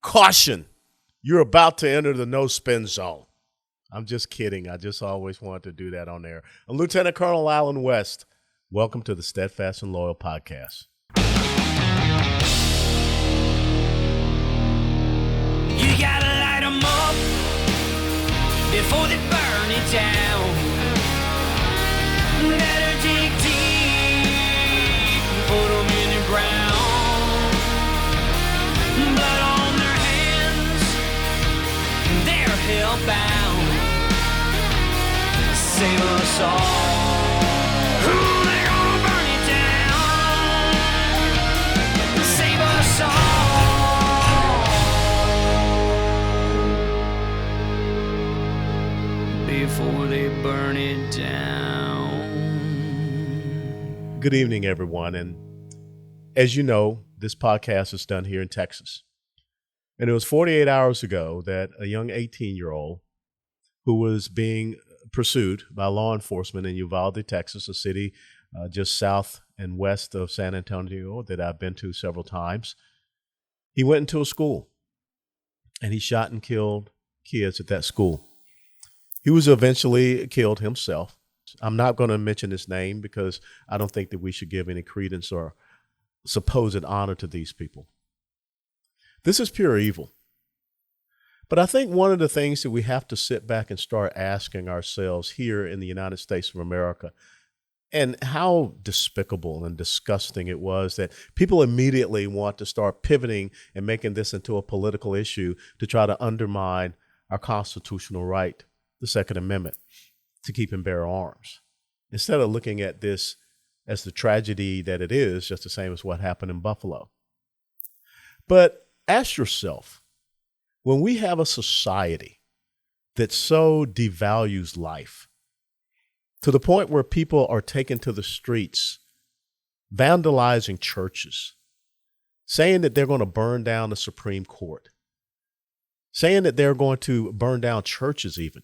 Caution, you're about to enter the no spin zone. I'm just kidding. I just always wanted to do that on air. I'm Lieutenant Colonel Alan West. Welcome to the Steadfast and Loyal podcast. You gotta light 'em up before they burn it down. Better dig deep and put 'em in the ground. Blood on their hands, they're hellbound. Save us all. Ooh, they're gonna burn it down. Save us all before they burn it down. Good evening, everyone. And as you know, this podcast is done here in Texas. And it was 48 hours ago that a young 18-year-old who was being pursued by law enforcement in Uvalde, Texas, a city just south and west of San Antonio that I've been to several times. He went into a school and he shot and killed kids at that school. He was eventually killed himself. I'm not going to mention his name because I don't think that we should give any credence or supposed honor to these people. This is pure evil. But I think one of the things that we have to sit back and start asking ourselves here in the United States of America, and how despicable and disgusting it was that people immediately want to start pivoting and making this into a political issue to try to undermine our constitutional right, the Second Amendment, to keep and bear arms. Instead of looking at this as the tragedy that it is, just the same as what happened in Buffalo. But ask yourself, when we have a society that so devalues life to the point where people are taken to the streets, vandalizing churches, saying that they're going to burn down the Supreme Court, saying that they're going to burn down churches even,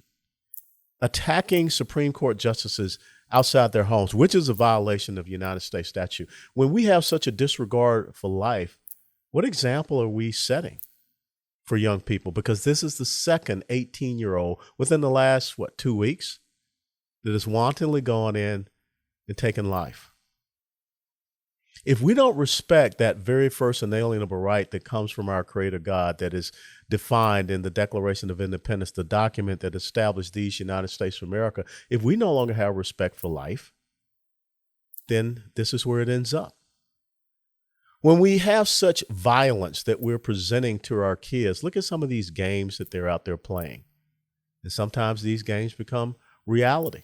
attacking Supreme Court justices outside their homes, which is a violation of United States statute. When we have such a disregard for life, what example are we setting for young people? Because this is the second 18-year-old within the last, 2 weeks that has wantonly gone in and taken life. If we don't respect that very first inalienable right that comes from our Creator God, that is defined in the Declaration of Independence, the document that established these United States of America, if we no longer have respect for life, then this is where it ends up. When we have such violence that we're presenting to our kids, look at some of these games that they're out there playing. And sometimes these games become reality.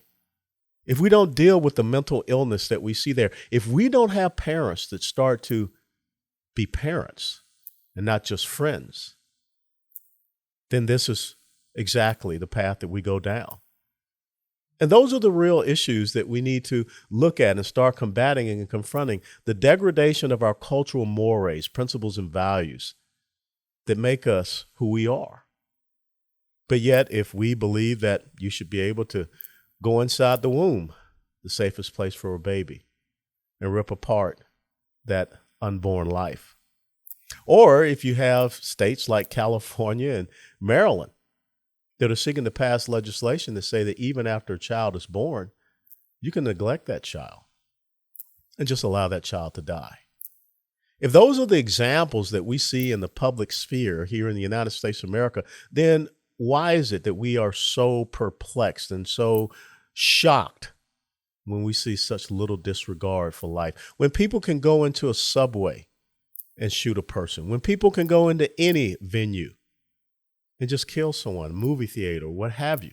If we don't deal with the mental illness that we see there, if we don't have parents that start to be parents and not just friends, then this is exactly the path that we go down. And those are the real issues that we need to look at and start combating and confronting: the degradation of our cultural mores, principles, and values that make us who we are. But yet, if we believe that you should be able to go inside the womb, the safest place for a baby, and rip apart that unborn life. Or if you have states like California and Maryland that are seeking to pass legislation to say that even after a child is born, you can neglect that child and just allow that child to die. If those are the examples that we see in the public sphere here in the United States of America, then why is it that we are so perplexed and so shocked when we see such little disregard for life? When people can go into a subway and shoot a person, when people can go into any venue and just kill someone, movie theater, what have you,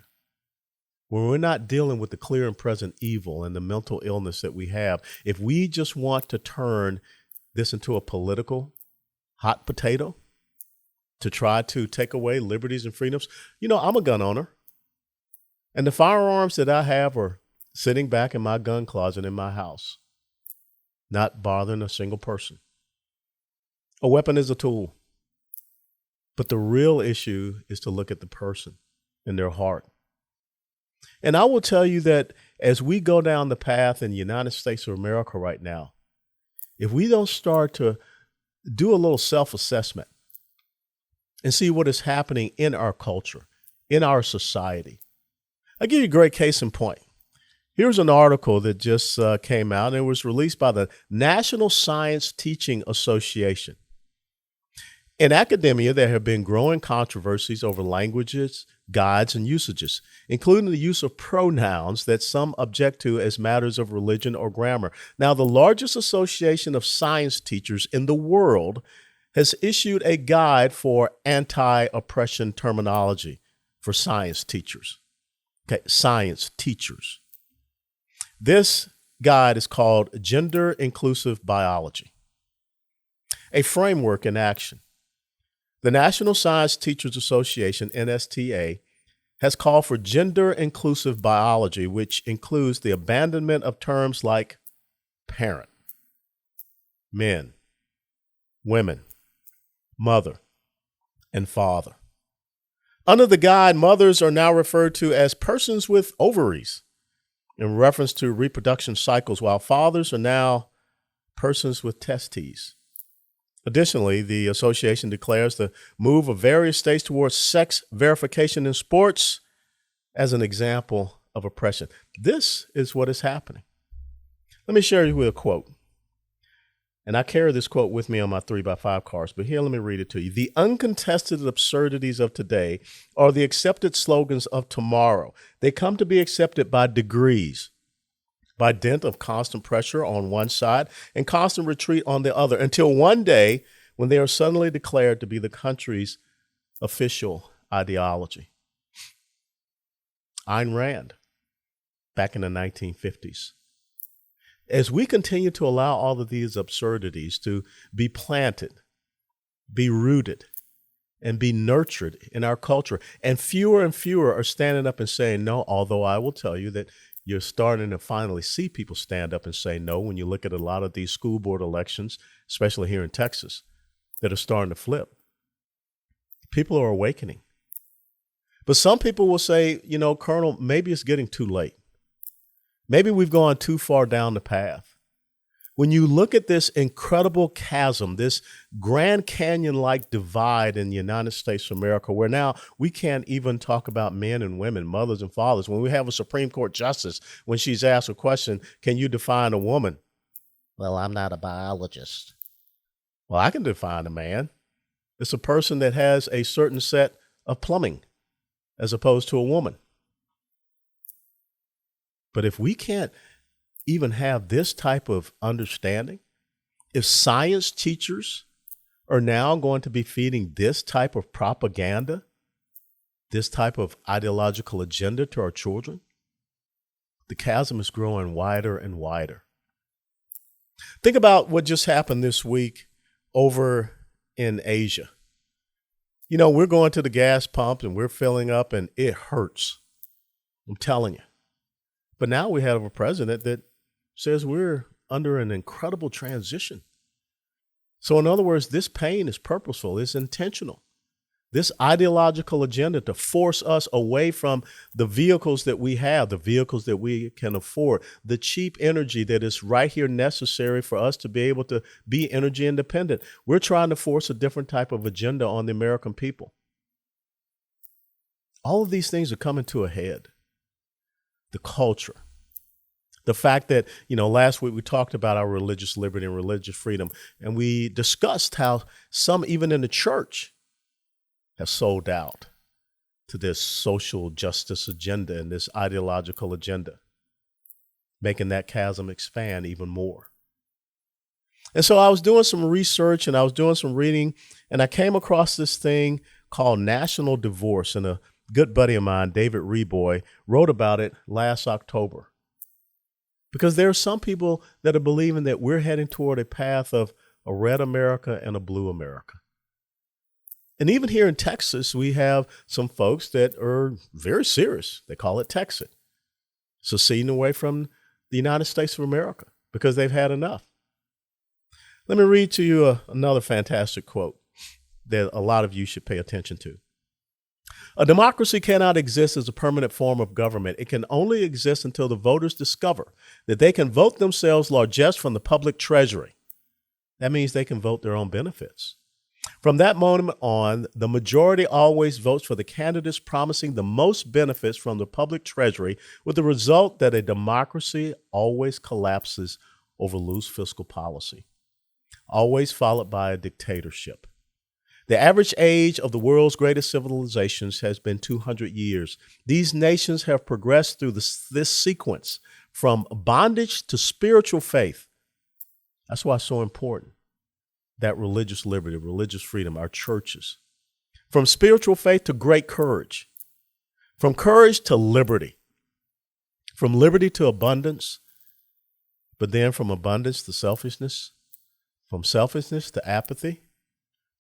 when we're not dealing with the clear and present evil and the mental illness that we have, if we just want to turn this into a political hot potato to try to take away liberties and freedoms, I'm a gun owner. And the firearms that I have are sitting back in my gun closet in my house, not bothering a single person. A weapon is a tool. But the real issue is to look at the person and their heart. And I will tell you that as we go down the path in the United States of America right now, if we don't start to do a little self-assessment and see what is happening in our culture, in our society. I'll give you a great case in point. Here's an article that just came out, and it was released by the National Science Teaching Association. In academia, there have been growing controversies over languages, guides, and usages, including the use of pronouns that some object to as matters of religion or grammar. Now, the largest association of science teachers in the world has issued a guide for anti-oppression terminology for science teachers. Okay, science teachers. This guide is called Gender Inclusive Biology, a framework in action. The National Science Teachers Association, NSTA, has called for gender inclusive biology, which includes the abandonment of terms like parent, men, women, mother, and father. Under the guide, mothers are now referred to as persons with ovaries in reference to reproduction cycles, while fathers are now persons with testes. Additionally, the association declares the move of various states towards sex verification in sports as an example of oppression. This is what is happening. Let me share you with a quote. And I carry this quote with me on my 3x5 cards, but here, let me read it to you. The uncontested absurdities of today are the accepted slogans of tomorrow. They come to be accepted by degrees, by dint of constant pressure on one side and constant retreat on the other, until one day when they are suddenly declared to be the country's official ideology. Ayn Rand, back in the 1950s. As we continue to allow all of these absurdities to be planted, be rooted, and be nurtured in our culture, and fewer are standing up and saying no, although I will tell you that you're starting to finally see people stand up and say no when you look at a lot of these school board elections, especially here in Texas, that are starting to flip. People are awakening. But some people will say, you know, Colonel, maybe it's getting too late. Maybe we've gone too far down the path. When you look at this incredible chasm, this Grand Canyon-like divide in the United States of America, where now we can't even talk about men and women, mothers and fathers. When we have a Supreme Court justice, when she's asked a question, can you define a woman? Well, I'm not a biologist. Well, I can define a man. It's a person that has a certain set of plumbing as opposed to a woman. But if we can't even have this type of understanding, if science teachers are now going to be feeding this type of propaganda, this type of ideological agenda to our children, the chasm is growing wider and wider. Think about what just happened this week over in Asia. You know, we're going to the gas pump and we're filling up and it hurts. I'm telling you. But now we have a president that says we're under an incredible transition. So in other words, this pain is purposeful, it's intentional. This ideological agenda to force us away from the vehicles that we have, the vehicles that we can afford, the cheap energy that is right here necessary for us to be able to be energy independent. We're trying to force a different type of agenda on the American people. All of these things are coming to a head. The culture, the fact that, you know, last week we talked about our religious liberty and religious freedom, and we discussed how some, even in the church, have sold out to this social justice agenda and this ideological agenda, making that chasm expand even more. And so I was doing some research and I was doing some reading, and I came across this thing called national divorce, and a good buddy of mine, David Reboy, wrote about it last October. Because there are some people that are believing that we're heading toward a path of a red America and a blue America. And even here in Texas, we have some folks that are very serious. They call it Texit, seceding away from the United States of America because they've had enough. Let me read to you another fantastic quote that a lot of you should pay attention to. A democracy cannot exist as a permanent form of government. It can only exist until the voters discover that they can vote themselves largesse from the public treasury. That means they can vote their own benefits. From that moment on, the majority always votes for the candidates promising the most benefits from the public treasury, with the result that a democracy always collapses over loose fiscal policy, always followed by a dictatorship. The average age of the world's greatest civilizations has been 200 years. These nations have progressed through this sequence from bondage to spiritual faith. That's why it's so important that religious liberty, religious freedom, our churches. From spiritual faith to great courage. From courage to liberty. From liberty to abundance. But then from abundance to selfishness. From selfishness to apathy.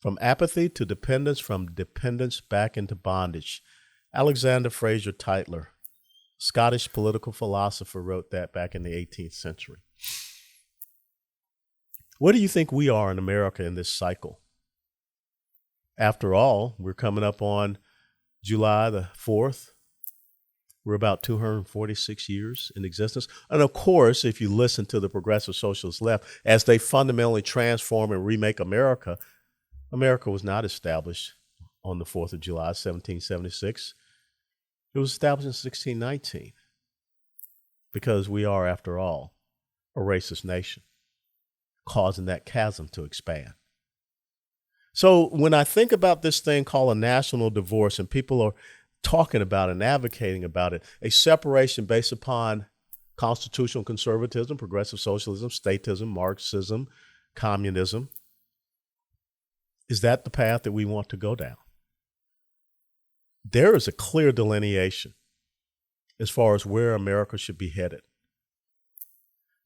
From apathy to dependence. From dependence back into bondage. Alexander Fraser Tytler, Scottish political philosopher, wrote that back in the 18th century. Where do you think we are in America in this cycle? After all, we're coming up on July the 4th. We're about 246 years in existence. And of course, if you listen to the progressive socialist left, as they fundamentally transform and remake America, America was not established on the 4th of July, 1776. It was established in 1619 because we are, after all, a racist nation, causing that chasm to expand. So when I think about this thing called a national divorce, and people are talking about it and advocating about it, a separation based upon constitutional conservatism, progressive socialism, statism, Marxism, communism, is that the path that we want to go down? There is a clear delineation as far as where America should be headed.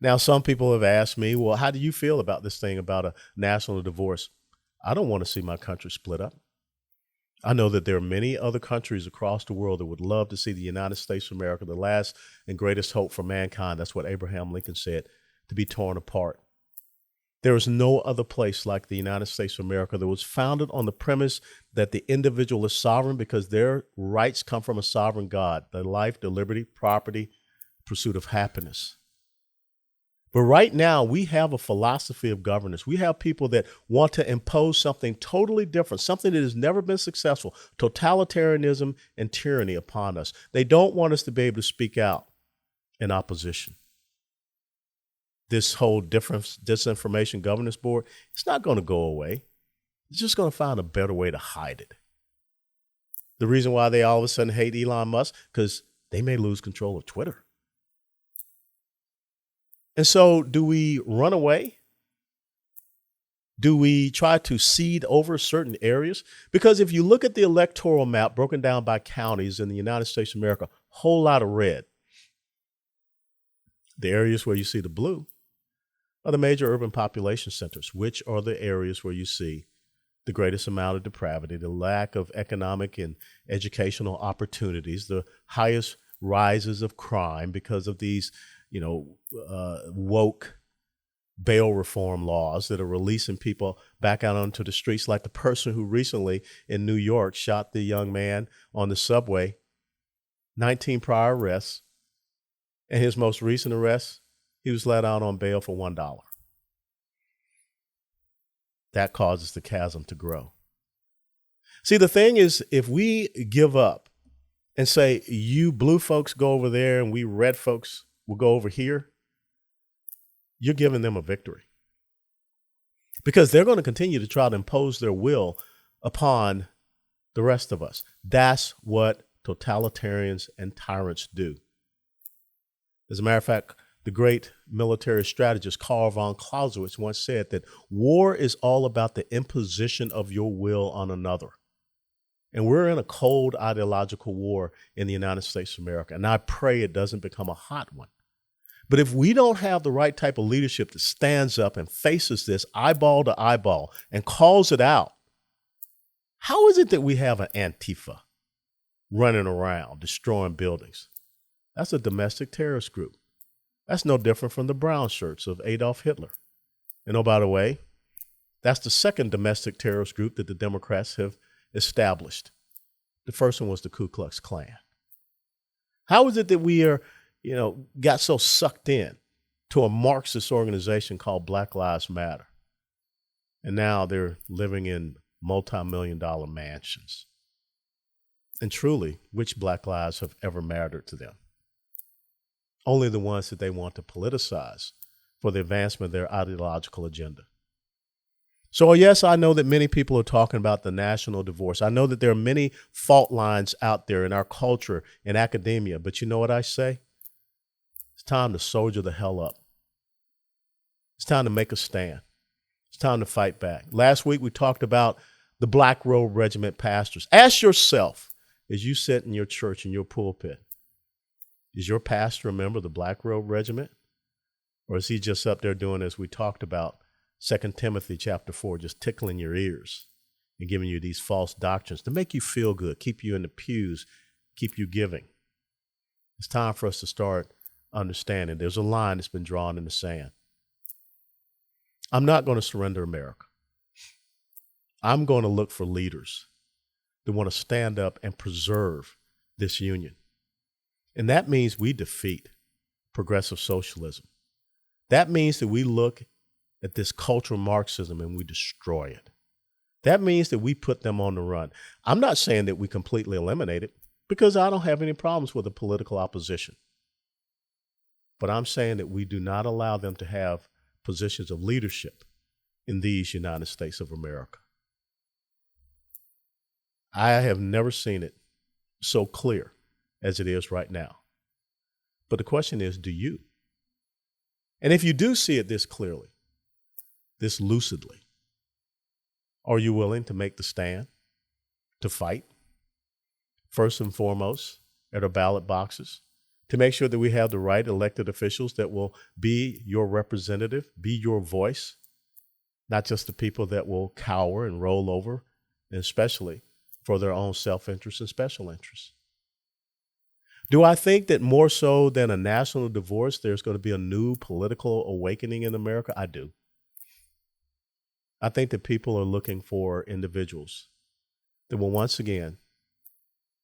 Now, some people have asked me, well, how do you feel about this thing about a national divorce? I don't want to see my country split up. I know that there are many other countries across the world that would love to see the United States of America, the last and greatest hope for mankind. That's what Abraham Lincoln said, to be torn apart. There is no other place like the United States of America that was founded on the premise that the individual is sovereign because their rights come from a sovereign God, their life, their liberty, property, pursuit of happiness. But right now, we have a philosophy of governance. We have people that want to impose something totally different, something that has never been successful, totalitarianism and tyranny upon us. They don't want us to be able to speak out in opposition. This whole disinformation governance board, it's not going to go away. It's just going to find a better way to hide it. The reason why they all of a sudden hate Elon Musk, because they may lose control of Twitter. And so do we run away? Do we try to cede over certain areas? Because if you look at the electoral map broken down by counties in the United States of America, whole lot of red. The areas where you see the blue are the major urban population centers, which are the areas where you see the greatest amount of depravity, the lack of economic and educational opportunities, the highest rises of crime because of these woke bail reform laws that are releasing people back out onto the streets, like the person who recently in New York shot the young man on the subway, 19 prior arrests, and his most recent arrest, he was let out on bail for $1. That causes the chasm to grow. See, the thing is, if we give up and say, you blue folks go over there and we red folks will go over here, you're giving them a victory. Because they're going to continue to try to impose their will upon the rest of us. That's what totalitarians and tyrants do. As a matter of fact, the great military strategist Karl von Clausewitz once said that war is all about the imposition of your will on another. And we're in a cold ideological war in the United States of America. And I pray it doesn't become a hot one. But if we don't have the right type of leadership that stands up and faces this eyeball to eyeball and calls it out, how is it that we have an Antifa running around destroying buildings? That's a domestic terrorist group. That's no different from the brown shirts of Adolf Hitler. And oh, by the way, that's the second domestic terrorist group that the Democrats have established. The first one was the Ku Klux Klan. How is it that we are, got so sucked in to a Marxist organization called Black Lives Matter? And now they're living in multi-million-dollar mansions. And truly, which black lives have ever mattered to them? Only the ones that they want to politicize for the advancement of their ideological agenda. So yes, I know that many people are talking about the national divorce. I know that there are many fault lines out there in our culture, in academia. But you know what I say? It's time to soldier the hell up. It's time to make a stand. It's time to fight back. Last week, we talked about the Black Robe Regiment pastors. Ask yourself, as you sit in your church, in your pulpit, is your pastor a member of the Black Robe Regiment? Or is he just up there doing, as we talked about, 2 Timothy chapter 4, just tickling your ears and giving you these false doctrines to make you feel good, keep you in the pews, keep you giving? It's time for us to start understanding there's a line that's been drawn in the sand. I'm not going to surrender America. I'm going to look for leaders that want to stand up and preserve this union. And that means we defeat progressive socialism. That means that we look at this cultural Marxism and we destroy it. That means that we put them on the run. I'm not saying that we completely eliminate it, because I don't have any problems with the political opposition. But I'm saying that we do not allow them to have positions of leadership in these United States of America. I have never seen it so clear as it is right now. But the question is, do you? And if you do see it this clearly, this lucidly, are you willing to make the stand, to fight, first and foremost, at our ballot boxes, to make sure that we have the right elected officials that will be your representative, be your voice, not just the people that will cower and roll over, and especially for their own self-interest and special interests? Do I think that more so than a national divorce, there's going to be a new political awakening in America? I do. I think that people are looking for individuals that will once again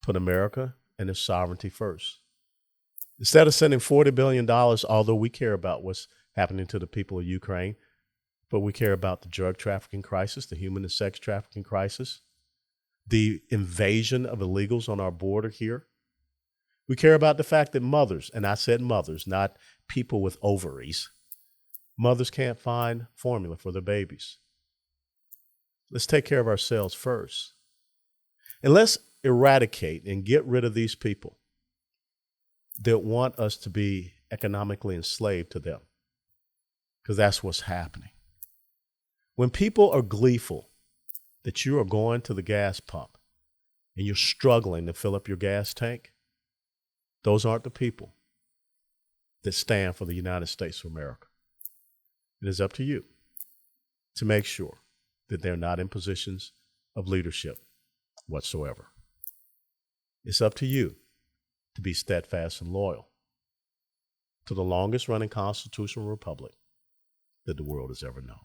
put America and its sovereignty first. Instead of sending $40 billion, although we care about what's happening to the people of Ukraine, but we care about the drug trafficking crisis, the human and sex trafficking crisis, the invasion of illegals on our border here. We care about the fact that mothers, and I said mothers, not people with ovaries, mothers can't find formula for their babies. Let's take care of ourselves first. And let's eradicate and get rid of these people that want us to be economically enslaved to them, because that's what's happening. When people are gleeful that you are going to the gas pump and you're struggling to fill up your gas tank, those aren't the people that stand for the United States of America. It is up to you to make sure that they're not in positions of leadership whatsoever. It's up to you to be steadfast and loyal to the longest running constitutional republic that the world has ever known.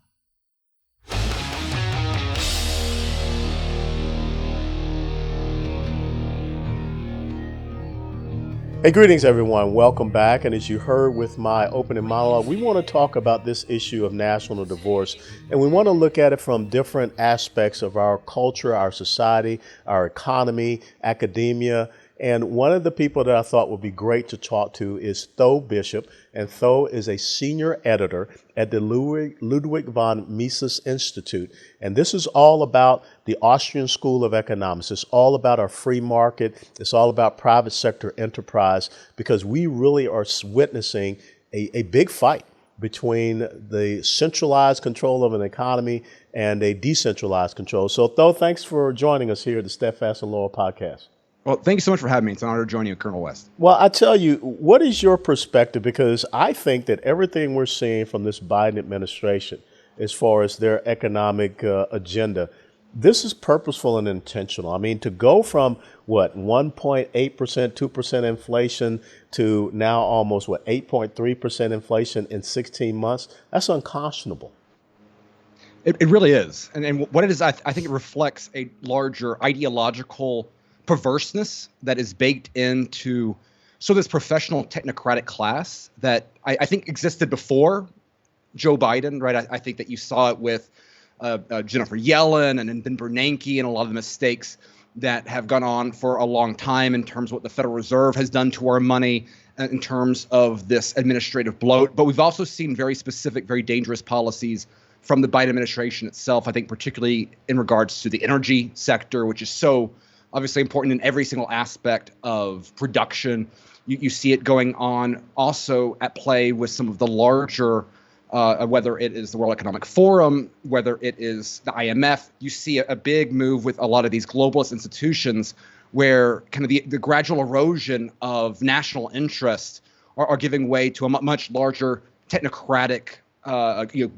Hey, greetings, everyone. Welcome back. And as you heard with my opening monologue, we want to talk about this issue of national divorce. And we want to look at it from different aspects of our culture, our society, our economy, academia. And one of the people that I thought would be great to talk to is Tho Bishop. And Tho is a senior editor at the Ludwig von Mises Institute. And this is all about the Austrian School of Economics. It's all about our free market. It's all about private sector enterprise, because we really are witnessing a big fight between the centralized control of an economy and a decentralized control. So Tho, thanks for joining us here at the Steadfast and Loyal podcast. Well, thank you so much for having me. It's an honor to join you, Colonel West. Well, I tell you, what is your perspective? Because I think that everything we're seeing from this Biden administration, as far as their economic agenda, this is purposeful and intentional. I mean, to go from, 1.8%, 2% inflation to now almost, 8.3% inflation in 16 months, that's unconscionable. It really is. And what it is, I think it reflects a larger ideological perverseness that is baked into this professional technocratic class that I think existed before Joe Biden, right? I think that you saw it with Jennifer Yellen and Ben Bernanke and a lot of the mistakes that have gone on for a long time in terms of what the Federal Reserve has done to our money, in terms of this administrative bloat. But we've also seen very specific, very dangerous policies from the Biden administration itself, I think particularly in regards to the energy sector, which is so obviously important in every single aspect of production. You see it going on also at play with some of the larger, whether it is the World Economic Forum, whether it is the IMF. You see a big move with a lot of these globalist institutions where kind of the gradual erosion of national interest are giving way to a much larger technocratic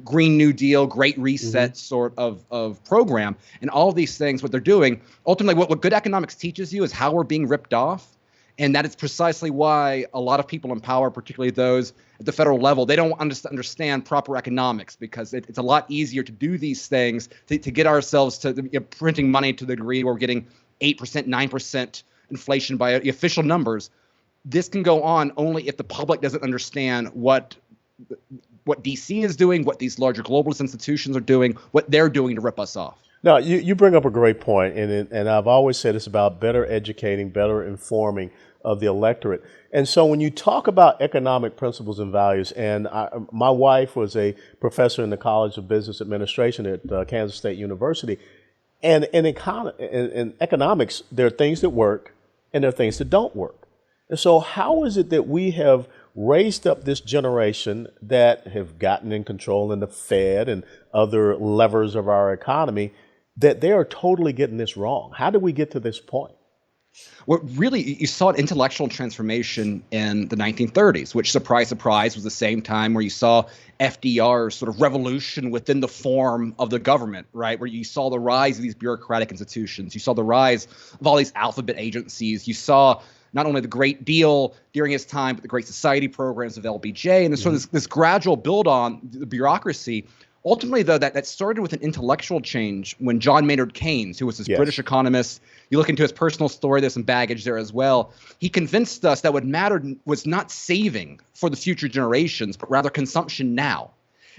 Green New Deal, Great Reset sort of program. And all of these things, what they're doing, ultimately what good economics teaches you is how we're being ripped off. And that is precisely why a lot of people in power, particularly those at the federal level, they don't understand proper economics, because it's a lot easier to do these things, to get ourselves to printing money to the degree where we're getting 8%, 9% inflation by the official numbers. This can go on only if the public doesn't understand what DC is doing, what these larger globalist institutions are doing, what they're doing to rip us off. Now, you bring up a great point, and I've always said it's about better educating, better informing of the electorate. And so when you talk about economic principles and values, and my wife was a professor in the College of Business Administration at Kansas State University, and in economics, there are things that work and there are things that don't work. And so how is it that we have raised up this generation that have gotten in control in the Fed and other levers of our economy, that they are totally getting this wrong? How did we get to this point? Well, really, you saw an intellectual transformation in the 1930s, which, surprise, surprise, was the same time where you saw FDR's sort of revolution within the form of the government, right? Where you saw the rise of these bureaucratic institutions. You saw the rise of all these alphabet agencies. You saw not only the Great Deal during his time, but the Great Society programs of LBJ. And so this gradual build on the bureaucracy. Ultimately, though, that started with an intellectual change when John Maynard Keynes, who was this British economist, you look into his personal story, there's some baggage there as well. He convinced us that what mattered was not saving for the future generations, but rather consumption now.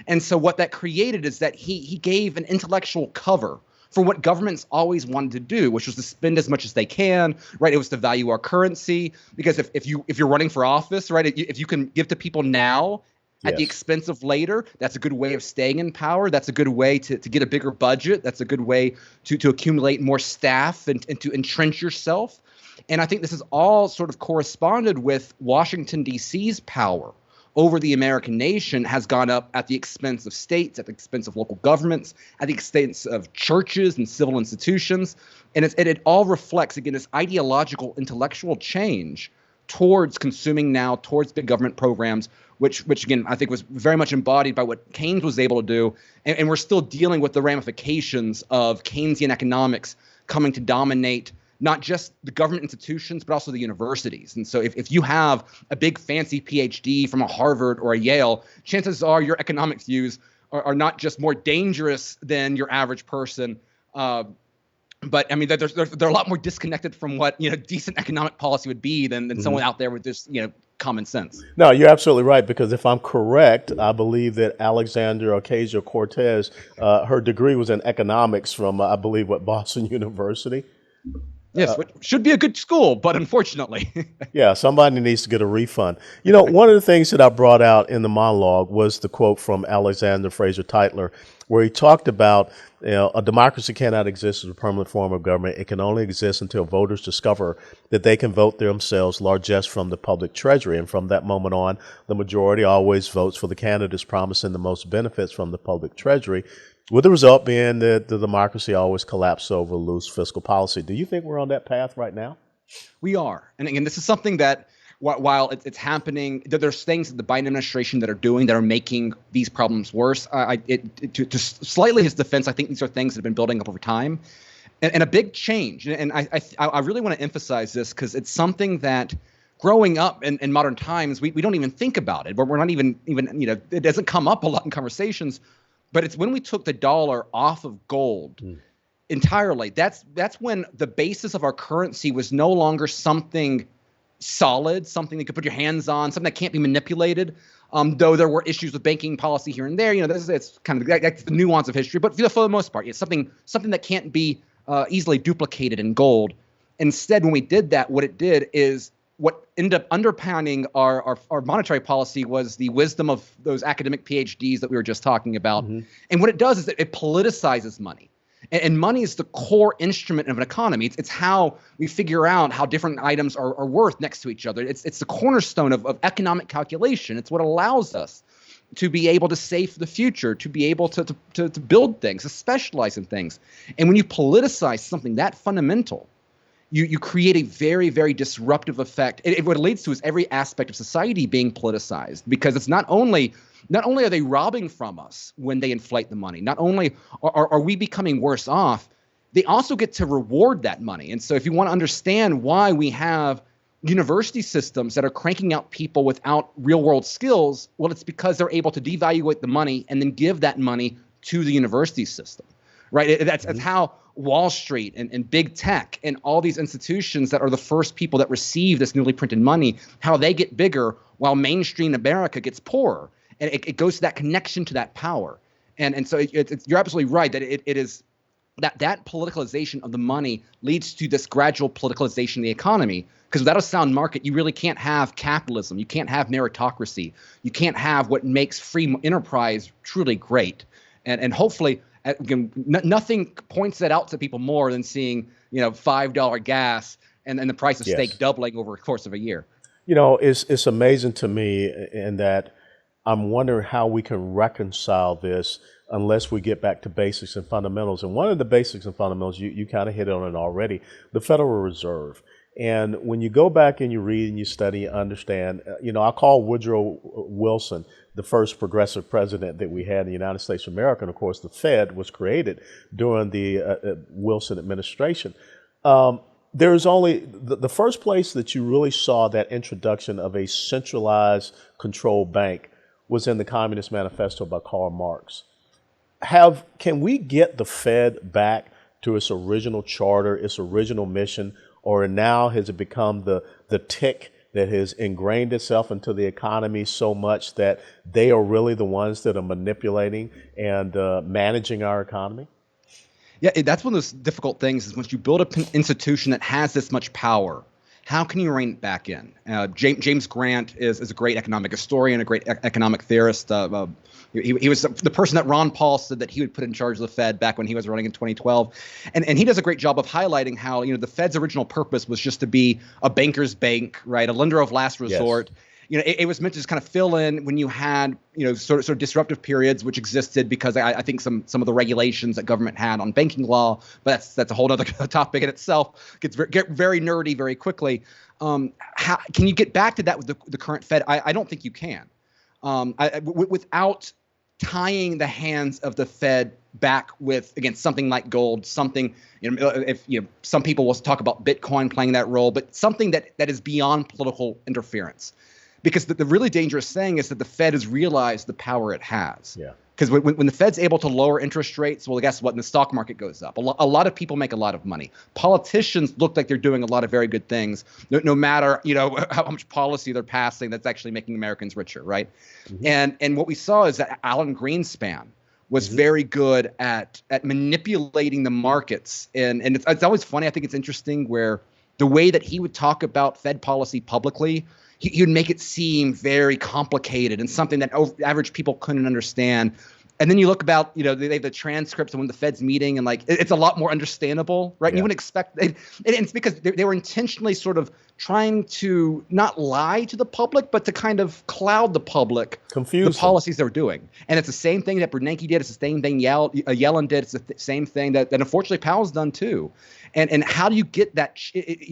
And so what that created is that he gave an intellectual cover for what governments always wanted to do, which was to spend as much as they can, right? It was to value our currency, because if you're running for office, right, if you can give to people now at the expense of later, that's a good way of staying in power. That's a good way to get a bigger budget. That's a good way to accumulate more staff and to entrench yourself. And I think this is all sort of corresponded with Washington, D.C.'s power over the American nation has gone up at the expense of states, at the expense of local governments, at the expense of churches and civil institutions. And it all reflects, again, this ideological, intellectual change towards consuming now, towards big government programs, which again, I think was very much embodied by what Keynes was able to do. And we're still dealing with the ramifications of Keynesian economics coming to dominate not just the government institutions, but also the universities. And so if you have a big fancy PhD from a Harvard or a Yale, chances are your economic views are not just more dangerous than your average person, but I mean, they're a lot more disconnected from what decent economic policy would be than someone out there with this common sense. No, you're absolutely right, because if I'm correct, I believe that Alexandria Ocasio-Cortez, her degree was in economics from I believe Boston University. Yes, which should be a good school, but unfortunately. Yeah, somebody needs to get a refund. One of the things that I brought out in the monologue was the quote from Alexander Fraser Tytler, where he talked about, a democracy cannot exist as a permanent form of government. It can only exist until voters discover that they can vote themselves largesse from the public treasury. And from that moment on, the majority always votes for the candidates promising the most benefits from the public treasury, with the result being that the democracy always collapses over loose fiscal policy. Do you think we're on that path right now? We are. And again, this is something that while it's happening, there's things that the Biden administration that are doing that are making these problems worse. To slightly his defense, I think these are things that have been building up over time, and a big change. And I really want to emphasize this because it's something that growing up in modern times, we don't even think about it. We're not even it doesn't come up a lot in conversations. But it's when we took the dollar off of gold entirely. That's when the basis of our currency was no longer something solid, something that you could put your hands on, something that can't be manipulated. Though there were issues with banking policy here and there, it's kind of that's the nuance of history. But for the most part, it's something that can't be easily duplicated in gold. Instead, when we did that, what it did is what ended up underpounding our monetary policy was the wisdom of those academic PhDs that we were just talking about. Mm-hmm. And what it does is it politicizes money. And money is the core instrument of an economy. It's how we figure out how different items are worth next to each other. It's the cornerstone of economic calculation. It's what allows us to be able to save for the future, to be able to build things, to specialize in things. And when you politicize something that fundamental, you create a very, very disruptive effect. What it leads to is every aspect of society being politicized, because it's not only are they robbing from us when they inflate the money, not only are we becoming worse off, they also get to reward that money. And so if you want to understand why we have university systems that are cranking out people without real world skills, well, it's because they're able to devaluate the money and then give that money to the university system, right? That's how Wall Street and big tech and all these institutions that are the first people that receive this newly printed money, how they get bigger while mainstream America gets poorer. And it goes to that connection to that power. And so you're absolutely right that it is that politicalization of the money leads to this gradual politicalization of the economy. Because without a sound market, you really can't have capitalism. You can't have meritocracy. You can't have what makes free enterprise truly great. And hopefully, again, nothing points that out to people more than seeing $5 gas and the price of steak doubling over the course of a year. It's amazing to me in that I'm wondering how we can reconcile this unless we get back to basics and fundamentals. And one of the basics and fundamentals, you kind of hit on it already, the Federal Reserve. And when you go back and you read and you study and understand, I call Woodrow Wilson the first progressive president that we had in the United States of America. And of course, the Fed was created during the Wilson administration. There's only the first place that you really saw that introduction of a centralized controlled bank was in the Communist Manifesto by Karl Marx. Can we get the Fed back to its original charter, its original mission, or now has it become the tick that has ingrained itself into the economy so much that they are really the ones that are manipulating and managing our economy? Yeah, that's one of those difficult things is once you build an institution that has this much power, how can you rein it back in? James Grant is a great economic historian, a great economic theorist. He was the person that Ron Paul said that he would put in charge of the Fed back when he was running in 2012. And he does a great job of highlighting how, the Fed's original purpose was just to be a banker's bank, right? A lender of last resort. Yes. It was meant to just kind of fill in when you had, sort of disruptive periods which existed because I think some of the regulations that government had on banking law, but that's a whole other topic in itself. Get very nerdy very quickly. How can you get back to that with the current Fed? I don't think you can. Without tying the hands of the Fed back with, again, something like gold, something, some people will talk about Bitcoin playing that role, but something that is beyond political interference. Because the really dangerous thing is that the Fed has realized the power it has. Yeah. Because when the Fed's able to lower interest rates, well, guess what? And the stock market goes up. A lot of people make a lot of money. Politicians look like they're doing a lot of very good things, no matter how much policy they're passing that's actually making Americans richer, right? Mm-hmm. And what we saw is that Alan Greenspan was very good at manipulating the markets. And it's always funny. I think it's interesting where the way that he would talk about Fed policy publicly, he would make it seem very complicated and something that average people couldn't understand. And then you look about, they have the transcripts of when the Fed's meeting and it's a lot more understandable, right? Yeah. You wouldn't expect and it's because they were intentionally sort of trying to not lie to the public, but to kind of cloud the public, confuse the policies they're doing. And it's the same thing that Bernanke did. It's the same thing Yellen did. It's the same thing that unfortunately Powell's done too. And how do you get that?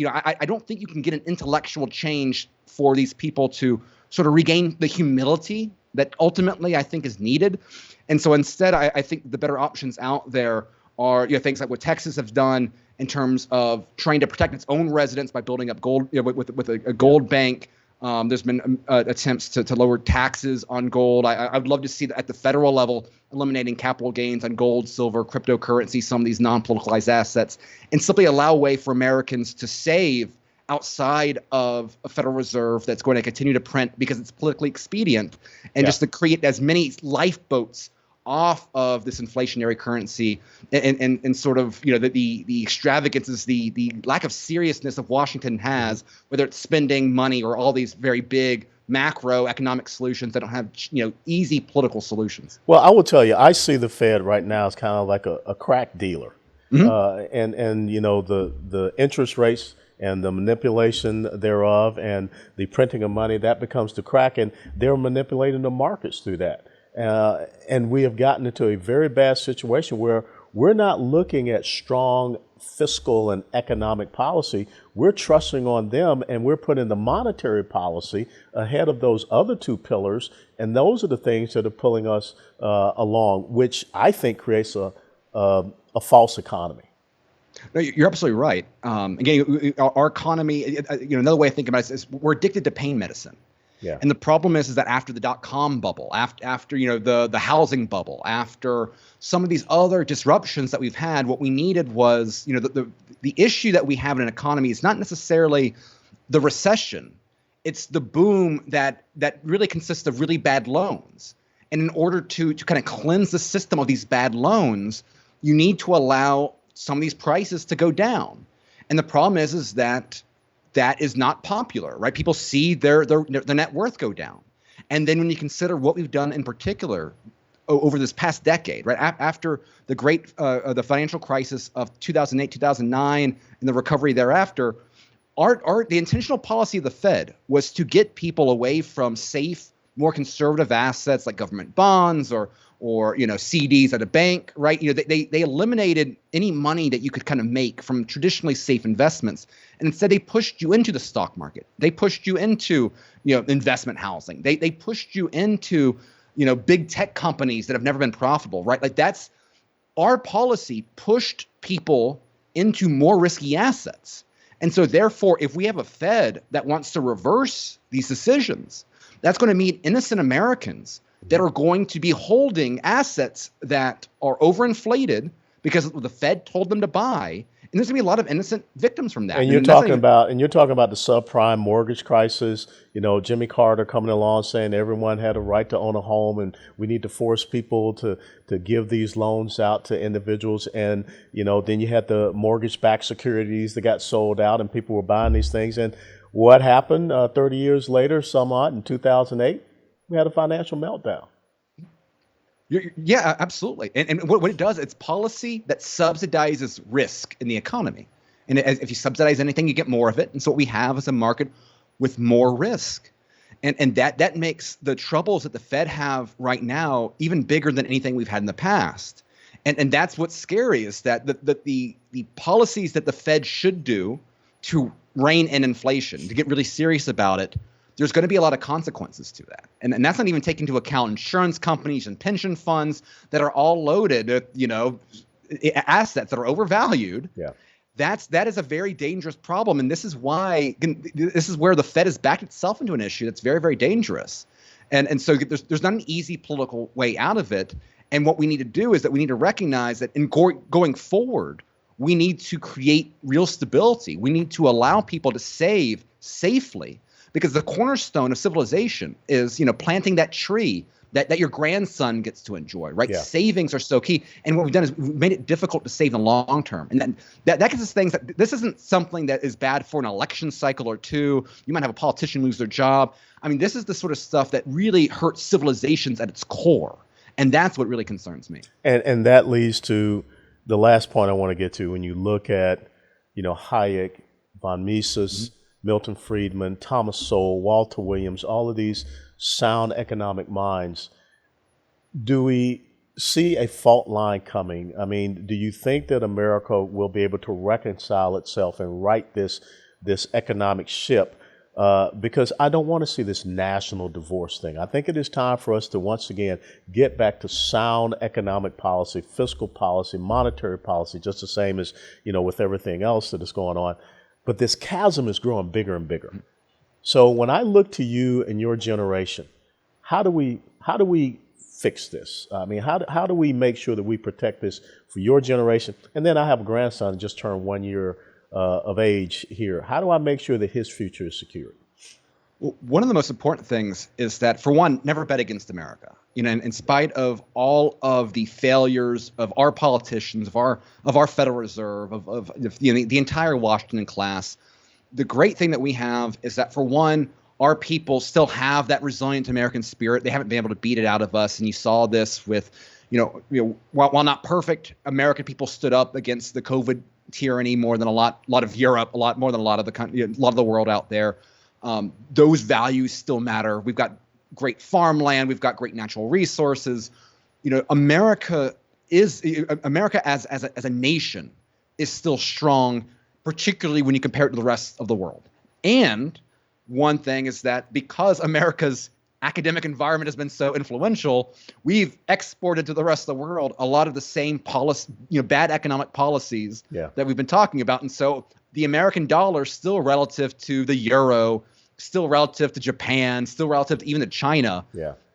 I don't think you can get an intellectual change for these people to sort of regain the humility that ultimately I think is needed. And so instead, I think the better options out there are things like what Texas has done in terms of trying to protect its own residents by building up gold with a gold bank. There's been attempts to lower taxes on gold. I would love to see that at the federal level, eliminating capital gains on gold, silver, cryptocurrency, some of these non-politicalized assets, and simply allow a way for Americans to save outside of a Federal Reserve that's going to continue to print because it's politically expedient, and just to create as many lifeboats off of this inflationary currency, and sort of, the extravagances, the lack of seriousness of Washington has, whether it's spending money or all these very big macroeconomic solutions that don't have easy political solutions. Well, I will tell you, I see the Fed right now as kind of like a crack dealer, and the interest rates and the manipulation thereof and the printing of money, that becomes the crack, and they're manipulating the markets through that. And we have gotten into a very bad situation where we're not looking at strong fiscal and economic policy. We're trusting on them, and we're putting the monetary policy ahead of those other two pillars. And those are the things that are pulling us along, which I think creates a false economy. No, you're absolutely right. Again, our economy, another way of thinking about it is we're addicted to pain medicine. Yeah. And the problem is that after the dot-com bubble, after the housing bubble, after some of these other disruptions that we've had, what we needed was, the issue that we have in an economy is not necessarily the recession. It's the boom that really consists of really bad loans. And in order to kind of cleanse the system of these bad loans, you need to allow some of these prices to go down. And the problem is that is not popular, right? People see their net worth go down. And then when you consider what we've done in particular over this past decade, right, after the great the financial crisis of 2008, 2009, and the recovery thereafter, the intentional policy of the Fed was to get people away from safe, more conservative assets like government bonds or CDs at a bank, right? They eliminated any money that you could kind of make from traditionally safe investments, and instead they pushed you into the stock market. They pushed you into investment housing. They pushed you into big tech companies that have never been profitable, right? Like that's our policy pushed people into more risky assets, and so therefore, if we have a Fed that wants to reverse these decisions, that's going to mean innocent Americans that are going to be holding assets that are overinflated because the Fed told them to buy, and there's going to be a lot of innocent victims from that. And you're talking about the subprime mortgage crisis. Jimmy Carter coming along saying everyone had a right to own a home, and we need to force people to give these loans out to individuals. And then you had the mortgage-backed securities that got sold out, and people were buying these things. And what happened 30 years later, somewhat in 2008? We had a financial meltdown. Yeah, absolutely. And what it does, it's policy that subsidizes risk in the economy. And if you subsidize anything, you get more of it. And so what we have is a market with more risk. And that makes the troubles that the Fed have right now even bigger than anything we've had in the past. And that's what's scary, is that the policies that the Fed should do to rein in inflation, to get really serious about it, there's going to be a lot of consequences to that. And that's not even taking into account insurance companies and pension funds that are all loaded with, assets that are overvalued. Yeah. That is a very dangerous problem. And this is where the Fed has backed itself into an issue that's very, very dangerous. And so there's not an easy political way out of it. And what we need to do is that we need to recognize that in going forward, we need to create real stability. We need to allow people to save safely, because the cornerstone of civilization is, planting that tree that your grandson gets to enjoy, right? Yeah. Savings are so key. And what we've done is we've made it difficult to save in the long term. And then that gets us things that this isn't something that is bad for an election cycle or two. You might have a politician lose their job. I mean, this is the sort of stuff that really hurts civilizations at its core. And that's what really concerns me. And that leads to the last point I want to get to. When you look at, Hayek, von Mises, Milton Friedman, Thomas Sowell, Walter Williams, all of these sound economic minds, do we see a fault line coming? I mean, do you think that America will be able to reconcile itself and right this economic ship? Because I don't want to see this national divorce thing. I think it is time for us to once again get back to sound economic policy, fiscal policy, monetary policy, just the same as, with everything else that is going on. But this chasm is growing bigger and bigger. So when I look to you and your generation, how do we fix this? I mean, how do we make sure that we protect this for your generation? And then I have a grandson just turned 1 year of age here. How do I make sure that his future is secured? Well, one of the most important things is that, for one, never bet against America. In spite of all of the failures of our politicians, of our Federal Reserve, of the entire Washington class, the great thing that we have is that, for one, our people still have that resilient American spirit. They haven't been able to beat it out of us, and you saw this with, while not perfect, American people stood up against the COVID tyranny more than a lot of Europe, a lot more than a lot of the country, a lot of the world out there. Those values still matter. We've got great farmland. We've got great natural resources. America as a nation is still strong, particularly when you compare it to the rest of the world. And one thing is that because America's academic environment has been so influential, we've exported to the rest of the world a lot of the same policy, bad economic policies that we've been talking about. And so the American dollar, still relative to the euro, still relative to Japan, still relative to even to China,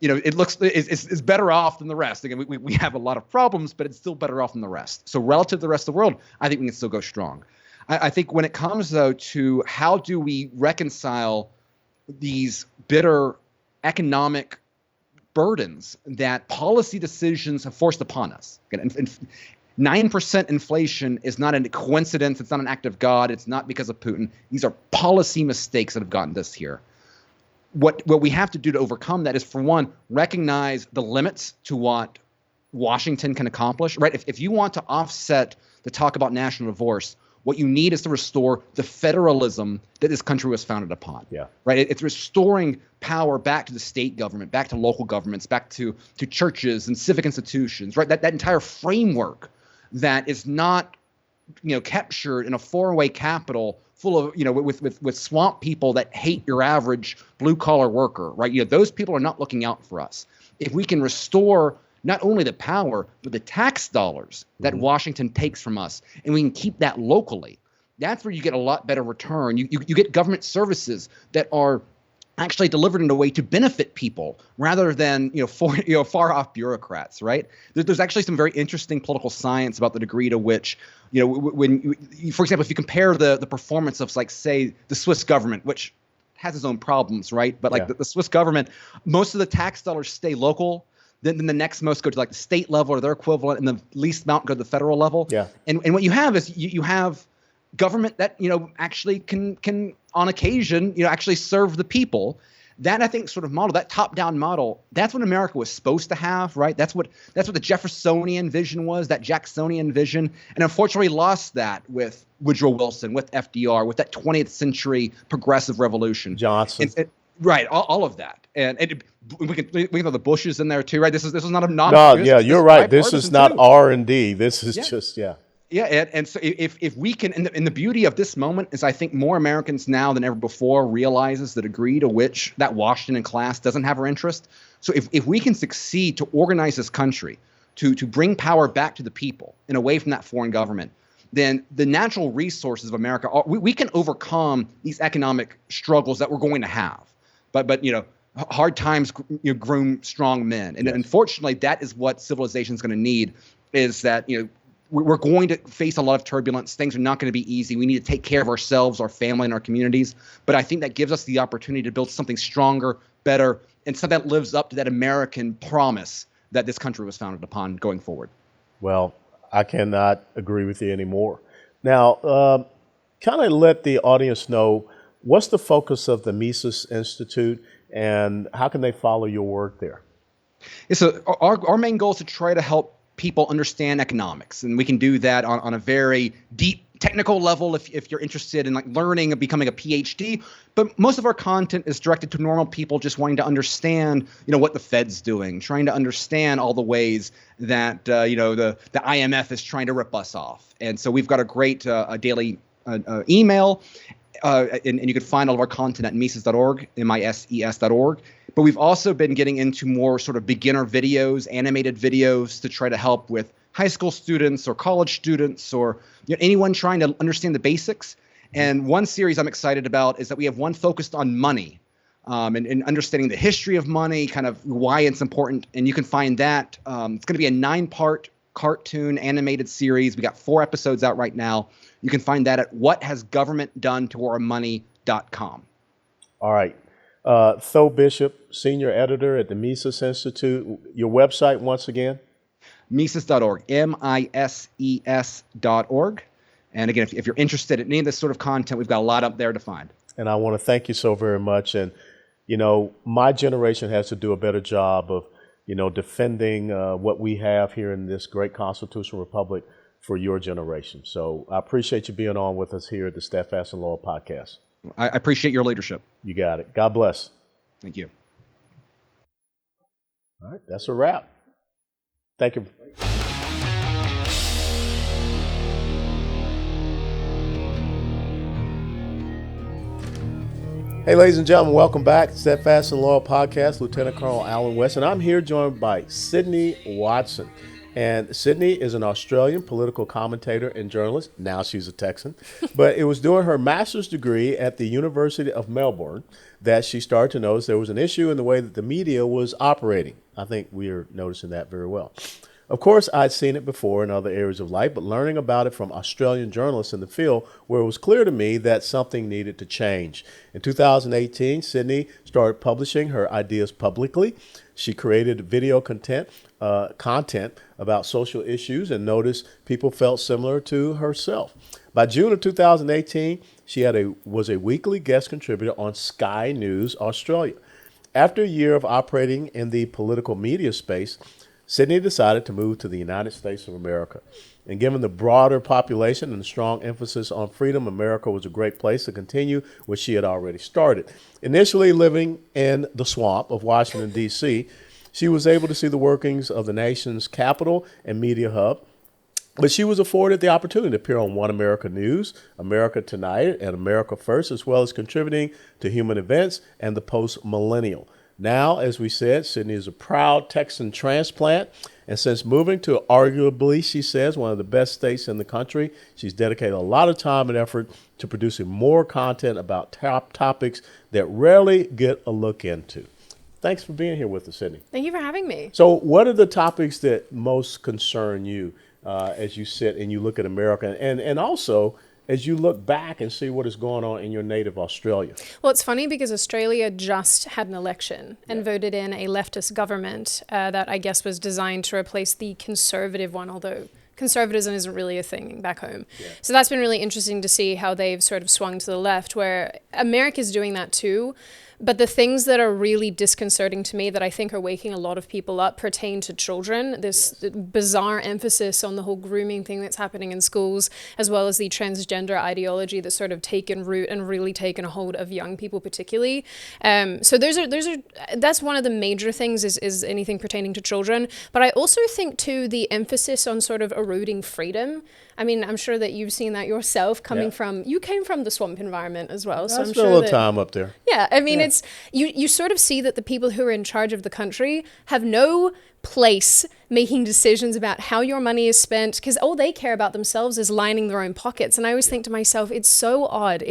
it's better off than the rest. Again, we have a lot of problems, but it's still better off than the rest. So relative to the rest of the world, I think we can still go strong. I think when it comes, though, to how do we reconcile these bitter economic burdens that policy decisions have forced upon us. 9% inflation is not a coincidence. It's not an act of God. It's not because of Putin. These are policy mistakes that have gotten us here. What we have to do to overcome that is, for one, recognize the limits to what Washington can accomplish. Right? If you want to offset the talk about national divorce, what you need is to restore the federalism that this country was founded upon. Yeah. Right. It's restoring power back to the state government, back to local governments, back to churches and civic institutions. Right. That entire framework that is not, captured in a four-way capital full of, with swamp people that hate your average blue collar worker. Right. Those people are not looking out for us. If we can restore not only the power, but the tax dollars that Washington takes from us, and we can keep that locally, that's where you get a lot better return. You get government services that are actually delivered in a way to benefit people rather than far off bureaucrats. Right? There's actually some very interesting political science about the degree to which, when for example, if you compare the performance of, like, say, the Swiss government, which has its own problems, right? But the Swiss government, most of the tax dollars stay local. Then the next most go to, like, the state level or their equivalent, and the least amount go to the federal level. Yeah. And what you have is you have government that actually can on occasion actually serve the people. That, I think, sort of model, that top-down model, that's what America was supposed to have, right? That's what the Jeffersonian vision was, that Jacksonian vision, and unfortunately lost that with Woodrow Wilson, with FDR, with that 20th century progressive revolution. Johnson. Right, all of that, and we can throw the Bushes in there too, right? This is not a non. No, yeah, you're right. This is not R&D. This is just and so if we can, and the beauty of this moment is, I think more Americans now than ever before realizes the degree to which that Washington class doesn't have our interest. So if we can succeed to organize this country, to bring power back to the people and away from that foreign government, then the natural resources of America, we can overcome these economic struggles that we're going to have. But hard times groom strong men, and unfortunately, that is what civilization is going to need. Is that we're going to face a lot of turbulence. Things are not going to be easy. We need to take care of ourselves, our family, and our communities. But I think that gives us the opportunity to build something stronger, better, and something that lives up to that American promise that this country was founded upon going forward. Well, I cannot agree with you anymore. Now, kind of let the audience know, what's the focus of the Mises Institute, and how can they follow your work there? So our main goal is to try to help people understand economics, and we can do that on a very deep technical level if you're interested in, like, learning and becoming a PhD. But most of our content is directed to normal people just wanting to understand, what the Fed's doing, trying to understand all the ways that the IMF is trying to rip us off. And so we've got a great daily email. And you can find all of our content at Mises.org, MISES.org. But we've also been getting into more sort of beginner videos, animated videos, to try to help with high school students or college students or anyone trying to understand the basics. And one series I'm excited about is that we have one focused on money, and understanding the history of money, kind of why it's important. And you can find that. It's going to be a 9-part cartoon animated series. We got 4 episodes out right now. You can find that at whathasgovernmentdonetoourmoney.com. All right. Tho Bishop, senior editor at the Mises Institute. Your website once again? Mises.org, Mises.org. And again, if you're interested in any of this sort of content, we've got a lot up there to find. And I want to thank you so very much. And, you know, my generation has to do a better job of, you know, defending what we have here in this great constitutional republic for your generation. So I appreciate you being on with us here at the Steadfast and Loyal podcast. I appreciate your leadership. You got it. God bless. Thank you. All right. That's a wrap. Thank you. Hey, ladies and gentlemen, welcome back to Steadfast and Loyal Podcast. Lieutenant Colonel Alan West, and I'm here joined by SydneyWatson. And Sydney is an Australian political commentator and journalist. Now she's a Texan. But it was during her master's degree at the University of Melbourne that she started to notice there was an issue in the way that the media was operating. I think we're noticing that very well. Of course, I'd seen it before in other areas of life, but learning about it from Australian journalists in the field, where it was clear to me that something needed to change. In 2018, Sydney started publishing her ideas publicly. She created video content about social issues and noticed people felt similar to herself. By June of 2018, she was a weekly guest contributor on Sky News Australia. After a year of operating in the political media space, Sydney decided to move to the United States of America. And given the broader population and the strong emphasis on freedom, America was a great place to continue what she had already started. Initially living in the swamp of Washington, D.C., she was able to see the workings of the nation's capital and media hub, but she was afforded the opportunity to appear on One America News, America Tonight, and America First, as well as contributing to Human Events and the Post-Millennial. Now, as we said, Sydney is a proud Texan transplant, and since moving to arguably, she says, one of the best states in the country, she's dedicated a lot of time and effort to producing more content about top topics that rarely get a look into. Thanks for being here with us, Sydney. Thank you for having me. So what are the topics that most concern you as you sit and you look at America, and also as you look back and see what is going on in your native Australia? Well, it's funny because Australia just had an election and voted in a leftist government that I guess was designed to replace the conservative one, although conservatism isn't really a thing back home. So that's been really interesting to see how they've sort of swung to the left, where America's doing that too. But the things that are really disconcerting to me that I think are waking a lot of people up pertain to children. This bizarre emphasis on the whole grooming thing that's happening in schools, as well as the transgender ideology that's sort of taken root and really taken a hold of young people particularly. So that's one of the major things is anything pertaining to children. But I also think too the emphasis on sort of eroding freedom. I mean, I'm sure that you've seen that yourself you came from the swamp environment as well. So I spent a little time up there. Yeah, I mean, it's you sort of see that the people who are in charge of the country have no place making decisions about how your money is spent, because all they care about themselves is lining their own pockets. And I always think to myself, it's so odd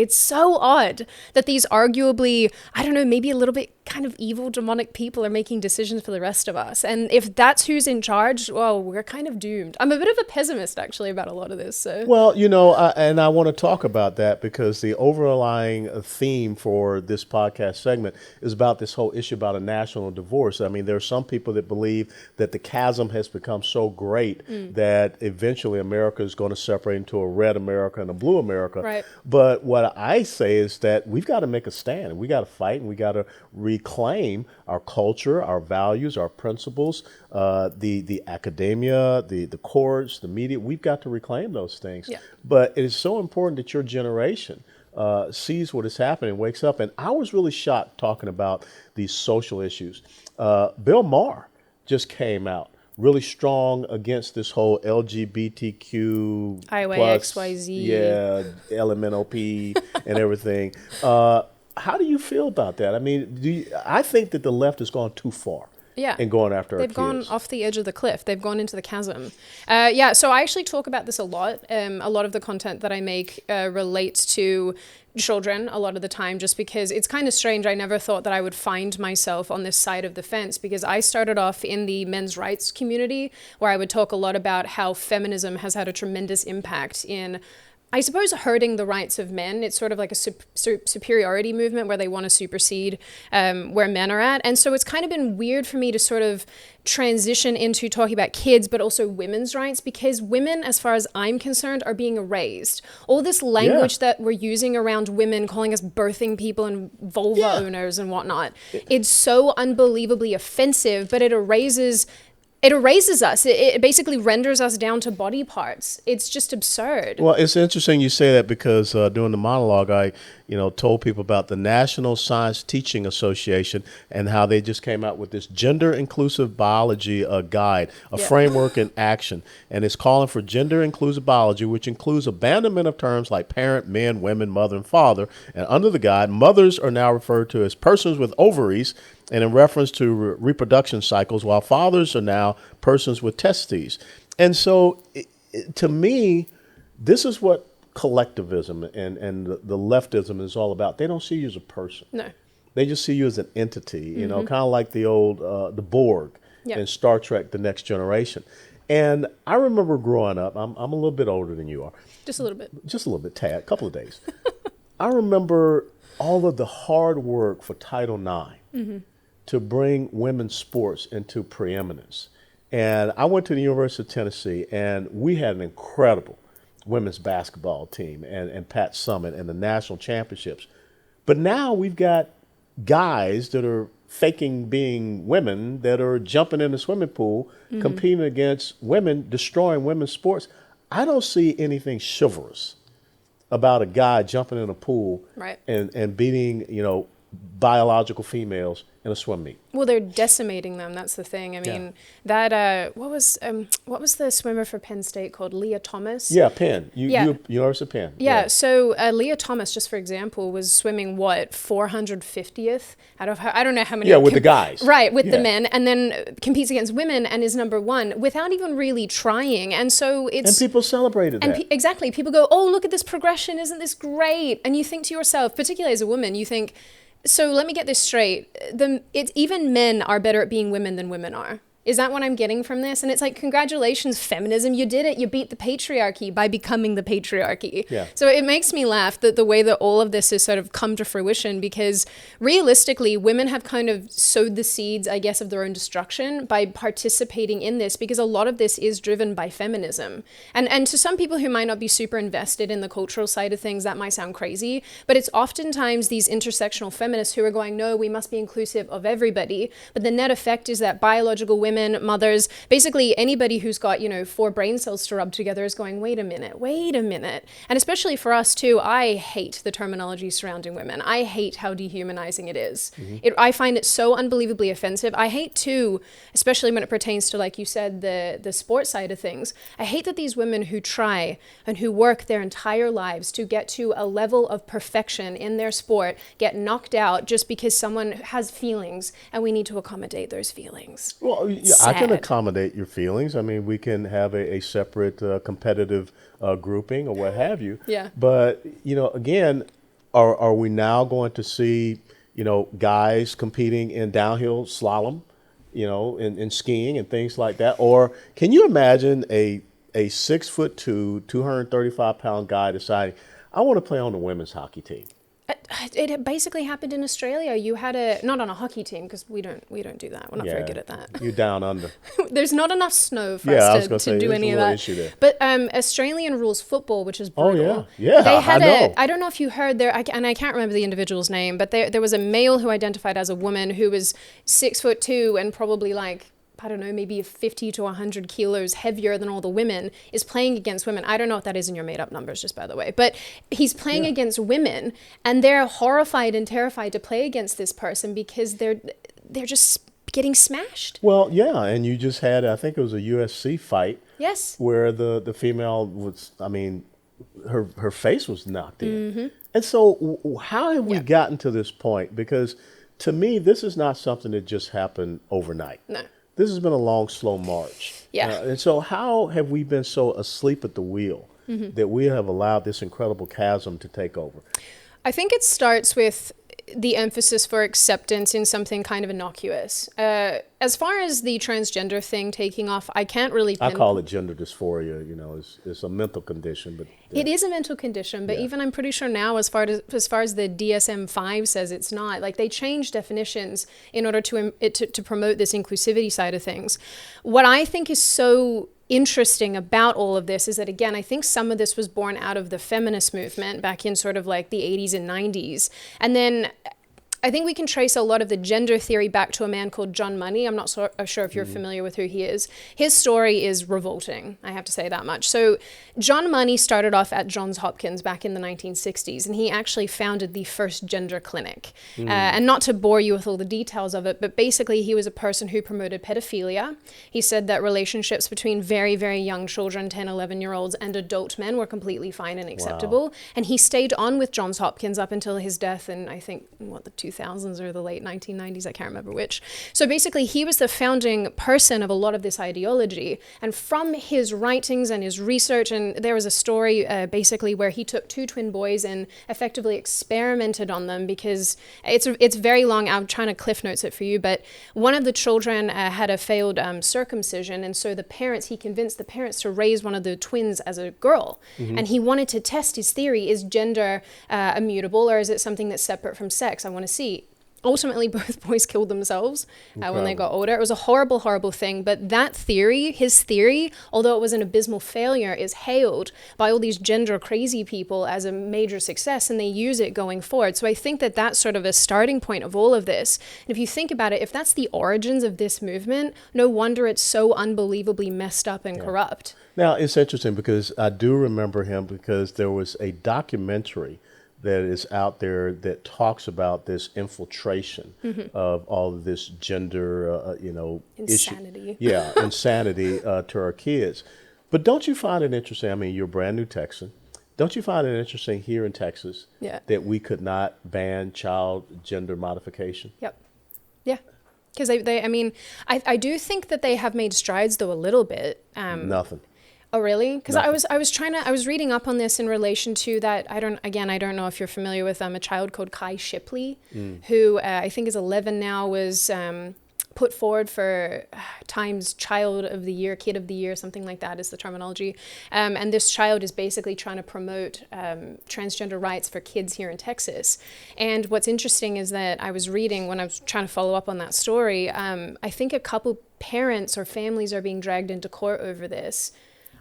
that these arguably, I don't know, maybe a little bit kind of evil, demonic people are making decisions for the rest of us. And if that's who's in charge, well, we're kind of doomed. I'm a bit of a pessimist actually about a lot of this. So. Well, you know, and I want to talk about that because the overlying theme for this podcast segment is about this whole issue about a national divorce. I mean, there are some people that believe that the chasm has become so great that eventually America is going to separate into a red America and a blue America. Right. But what I say is that we've got to make a stand. We got to fight, and we got to reclaim our culture, our values, our principles, the academia, the courts, the media. We've got to reclaim those things. Yeah. But it is so important that your generation sees what is happening, wakes up. And I was really shocked talking about these social issues. Bill Maher just came out really strong against this whole LGBTQ IYXYZ, LMNOP and everything. How do you feel about that? I mean, I think that the left has gone too far Yeah. and going after our They've kids. gone off the edge of the cliff. They've gone into the chasm. Yeah, so I actually talk about this a lot. A lot of the content that I make relates to children a lot of the time, just because it's kind of strange. I never thought that I would find myself on this side of the fence, because I started off in the men's rights community, where I would talk a lot about how feminism has had a tremendous impact in, I suppose, hurting the rights of men. It's sort of like a superiority movement where they want to supersede where men are at. And so it's kind of been weird for me to sort of transition into talking about kids, but also women's rights, because women, as far as I'm concerned, are being erased. All this language that we're using around women, calling us birthing people and vulva owners and whatnot, it's so unbelievably offensive, but it erases us. It basically renders us down to body parts. It's just absurd. Well, it's interesting you say that, because during the monologue, I told people about the National Science Teaching Association and how they just came out with this gender inclusive biology guide, a framework in action. And it's calling for gender inclusive biology, which includes abandonment of terms like parent, men, women, mother, and father. And under the guide, mothers are now referred to as persons with ovaries, and in reference to reproduction cycles, while fathers are now persons with testes. And so, to me, this is what collectivism and the leftism is all about. They don't see you as a person. No. They just see you as an entity, kind of like the old, the Borg in Star Trek, The Next Generation. And I remember growing up, I'm a little bit older than you are. Just a little bit. Just a little bit, tad, a couple of days. I remember all of the hard work for Title IX. To bring women's sports into preeminence. And I went to the University of Tennessee, and we had an incredible women's basketball team and Pat Summitt and the national championships. But now we've got guys that are faking being women that are jumping in the swimming pool, competing against women, destroying women's sports. I don't see anything chivalrous about a guy jumping in a pool and beating, biological females in a swim meet. Well, they're decimating them. That's the thing. I mean, that what was the swimmer for Penn State called? Leah Thomas. Yeah, Penn. University of Penn. Yeah. So Leah Thomas, just for example, was swimming 450th out of I don't know how many. Yeah, with the guys. Right, with the men, and then competes against women and is number one without even really trying. And so it's people celebrated that. Exactly. People go, "Oh, look at this progression! Isn't this great?" And you think to yourself, particularly as a woman, you think, so let me get this straight. Even men are better at being women than women are. Is that what I'm getting from this? And it's like, congratulations, feminism. You did it. You beat the patriarchy by becoming the patriarchy. Yeah. So it makes me laugh that the way that all of this has sort of come to fruition, because realistically, women have kind of sowed the seeds, I guess, of their own destruction by participating in this, because a lot of this is driven by feminism. And to some people who might not be super invested in the cultural side of things, that might sound crazy, but it's oftentimes these intersectional feminists who are going, no, we must be inclusive of everybody. But the net effect is that biological women, mothers, basically anybody who's got, 4 brain cells to rub together is going, wait a minute. And especially for us too, I hate the terminology surrounding women. I hate how dehumanizing it is. I find it so unbelievably offensive. I hate too, especially when it pertains to, like you said, the sports side of things. I hate that these women who try and who work their entire lives to get to a level of perfection in their sport get knocked out just because someone has feelings and we need to accommodate those feelings. Well, yeah, I can accommodate your feelings. I mean, we can have a separate competitive grouping or what have you. Yeah. But, again, are we now going to see, guys competing in downhill slalom, in skiing and things like that? Or can you imagine a 6'2", 235-pound guy deciding, I want to play on the women's hockey team? It basically happened in Australia. You had not on a hockey team, because we don't do that. We're not very good at that. You're down under. There's not enough snow for us to do any of that. Issue there. But Australian rules football, which is brutal. Oh yeah, they had I know. I don't know if you heard there, and I can't remember the individual's name, but there was a male who identified as a woman who was 6'2" and probably maybe 50 to 100 kilos heavier than all the women, is playing against women. I don't know what that is in your made up numbers, just by the way, but he's playing against women, and they're horrified and terrified to play against this person because they're just getting smashed. Well, yeah. And you just had, I think it was a UFC fight. Yes. Where the female was, her face was knocked in. And so how have we gotten to this point? Because to me, this is not something that just happened overnight. No. This has been a long, slow march. Yeah. And so how have we been so asleep at the wheel that we have allowed this incredible chasm to take over? I think it starts with the emphasis for acceptance in something kind of innocuous. As far as the transgender thing taking off, I can't really I call it gender dysphoria. It's a mental condition, but it is a mental condition. But even I'm pretty sure now, as far as the DSM-5 says, it's not. Like, they changed definitions in order to promote this inclusivity side of things. What I think is so interesting about all of this is that, again, I think some of this was born out of the feminist movement back in sort of like the 80s and 90s. And then I think we can trace a lot of the gender theory back to a man called John Money. I'm not sure if you're familiar with who he is. His story is revolting, I have to say that much. So John Money started off at Johns Hopkins back in the 1960s, and he actually founded the first gender clinic. And not to bore you with all the details of it, but basically he was a person who promoted pedophilia. He said that relationships between very, very young children, 10, 11-year-olds, and adult men were completely fine and acceptable. Wow. And he stayed on with Johns Hopkins up until his death in, I think, the 2000s or the late 1990s, I can't remember which. So basically, he was the founding person of a lot of this ideology. And from his writings and his research, and there was a story basically where he took two twin boys and effectively experimented on them, because it's very long. I'm trying to cliff notes it for you, but one of the children had a failed circumcision, and so he convinced the parents to raise one of the twins as a girl. And he wanted to test his theory: is gender immutable, or is it something that's separate from sex? I want to see. Ultimately, both boys killed themselves when they got older. It was a horrible, horrible thing. But that theory, his theory, although it was an abysmal failure, is hailed by all these gender crazy people as a major success, and they use it going forward. So I think that that's sort of a starting point of all of this. And if you think about it, if that's the origins of this movement, no wonder it's so unbelievably messed up and corrupt. Now, it's interesting because I do remember him because there was a documentary that is out there that talks about this infiltration of all of this gender, insanity. Insanity to our kids. But don't you find it interesting? I mean, you're a brand new Texan. Don't you find it interesting here in Texas that we could not ban child gender modification? Yep. Yeah. Because I do think that they have made strides, though, a little bit. Nothing. Oh, really? Because I was reading up on this in relation to that. I don't know if you're familiar with a child called Kai Shipley, who I think is 11 now, was put forward for Times Child of the Year, Kid of the Year, something like that is the terminology. And this child is basically trying to promote transgender rights for kids here in Texas. And what's interesting is that I was reading, when I was trying to follow up on that story, I think a couple parents or families are being dragged into court over this.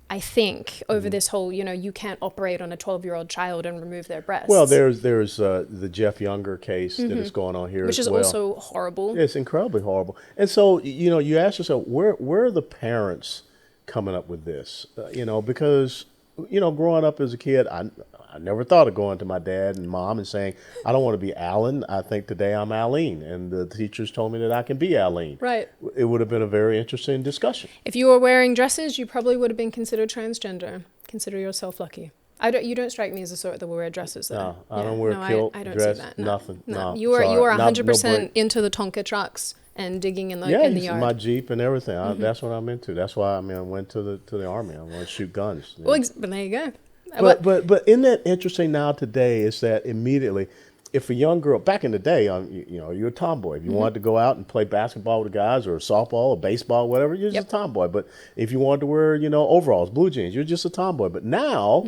I think over this whole, you can't operate on a 12-year-old child and remove their breasts. Well, there's the Jeff Younger case that is going on here, which is also horrible. It's incredibly horrible. And so, you ask yourself, where are the parents coming up with this? Because growing up as a kid, I never thought of going to my dad and mom and saying, I don't want to be Alan. I think today I'm Aline. And the teachers told me that I can be Aline. Right. It would have been a very interesting discussion. If you were wearing dresses, you probably would have been considered transgender. Consider yourself lucky. You don't strike me as the sort that will wear dresses, though. No, I don't wear kilt, I don't dress, see that. nothing. No. You are 100% into the Tonka trucks and digging in the yard. My Jeep and everything. That's what I'm into. That's why I went to the Army. I want to shoot guns. Well, but there you go. But isn't that interesting now today is that immediately, if a young girl, back in the day, you're a tomboy. If you wanted to go out and play basketball with the guys or softball or baseball, whatever, you're just a tomboy. But if you wanted to wear, overalls, blue jeans, you're just a tomboy. But now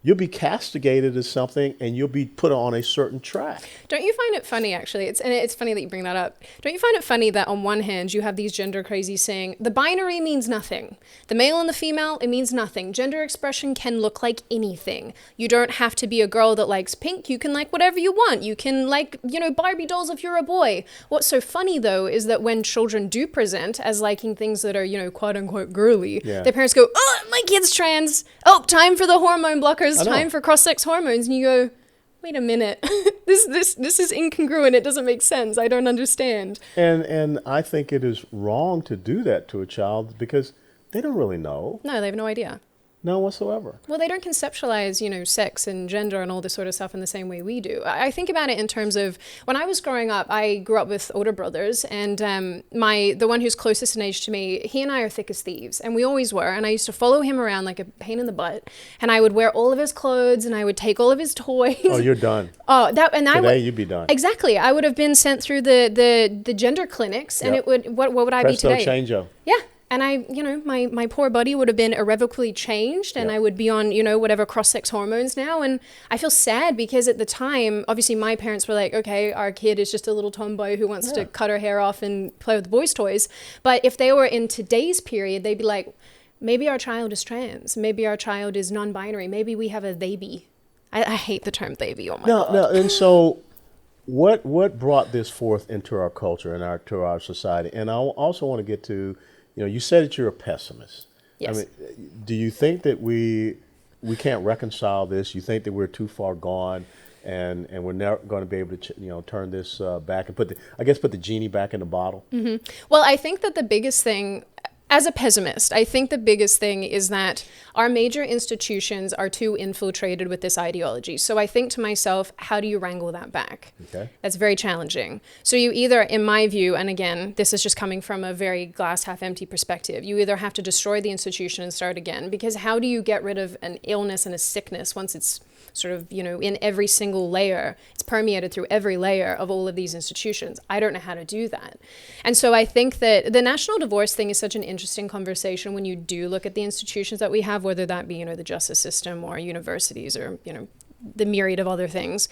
you'll be castigated as something and you'll be put on a certain track. Don't you find it funny, actually? It's funny that you bring that up. Don't you find it funny that on one hand you have these gender crazies saying the binary means nothing. The male and the female, it means nothing. Gender expression can look like anything. You don't have to be a girl that likes pink. You can like whatever you want. You can like, Barbie dolls if you're a boy. What's so funny, though, is that when children do present as liking things that are, quote unquote girly, their parents go, oh, my kid's trans. Oh, time for the hormone blockers. Time for cross-sex hormones. And you go, wait a minute, this is incongruent. It doesn't make sense. I don't understand. And I think it is wrong to do that to a child because they don't really know. No, they have no idea. None whatsoever. Well, they don't conceptualize, sex and gender and all this sort of stuff in the same way we do. I think about it in terms of when I was growing up, I grew up with older brothers, and the one who's closest in age to me, he and I are thick as thieves, and we always were. And I used to follow him around like a pain in the butt, and I would wear all of his clothes, and I would take all of his toys. Oh, you're done. Today you'd be done. Exactly. I would have been sent through the gender clinics, and it would. What would I be today? Presto changeo. Yeah. And my poor body would have been irrevocably changed, and I would be on, whatever cross-sex hormones now. And I feel sad because at the time, obviously my parents were like, okay, our kid is just a little tomboy who wants to cut her hair off and play with the boys' toys. But if they were in today's period, they'd be like, maybe our child is trans. Maybe our child is non-binary. Maybe we have a they-be. I hate the term they-be. Oh my God. No. And so what brought this forth into our culture and to our society? And I also want to get to, you said that you're a pessimist. Yes. I mean, do you think that we can't reconcile this? You think that we're too far gone, and we're never going to be able to turn this back and put the genie back in the bottle? Mm-hmm. Well, I think that the biggest thing, as a pessimist, I think the biggest thing is that our major institutions are too infiltrated with this ideology. So I think to myself, how do you wrangle that back? Okay. That's very challenging. So you either, in my view, and again, this is just coming from a very glass half empty perspective, you either have to destroy the institution and start again, because how do you get rid of an illness and a sickness once it's sort of, in every single layer, it's permeated through every layer of all of these institutions. I don't know how to do that. And so I think that the national divorce thing is such an interesting conversation when you do look at the institutions that we have, whether that be, the justice system or universities or, the myriad of other things.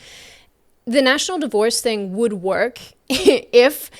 The national divorce thing would work if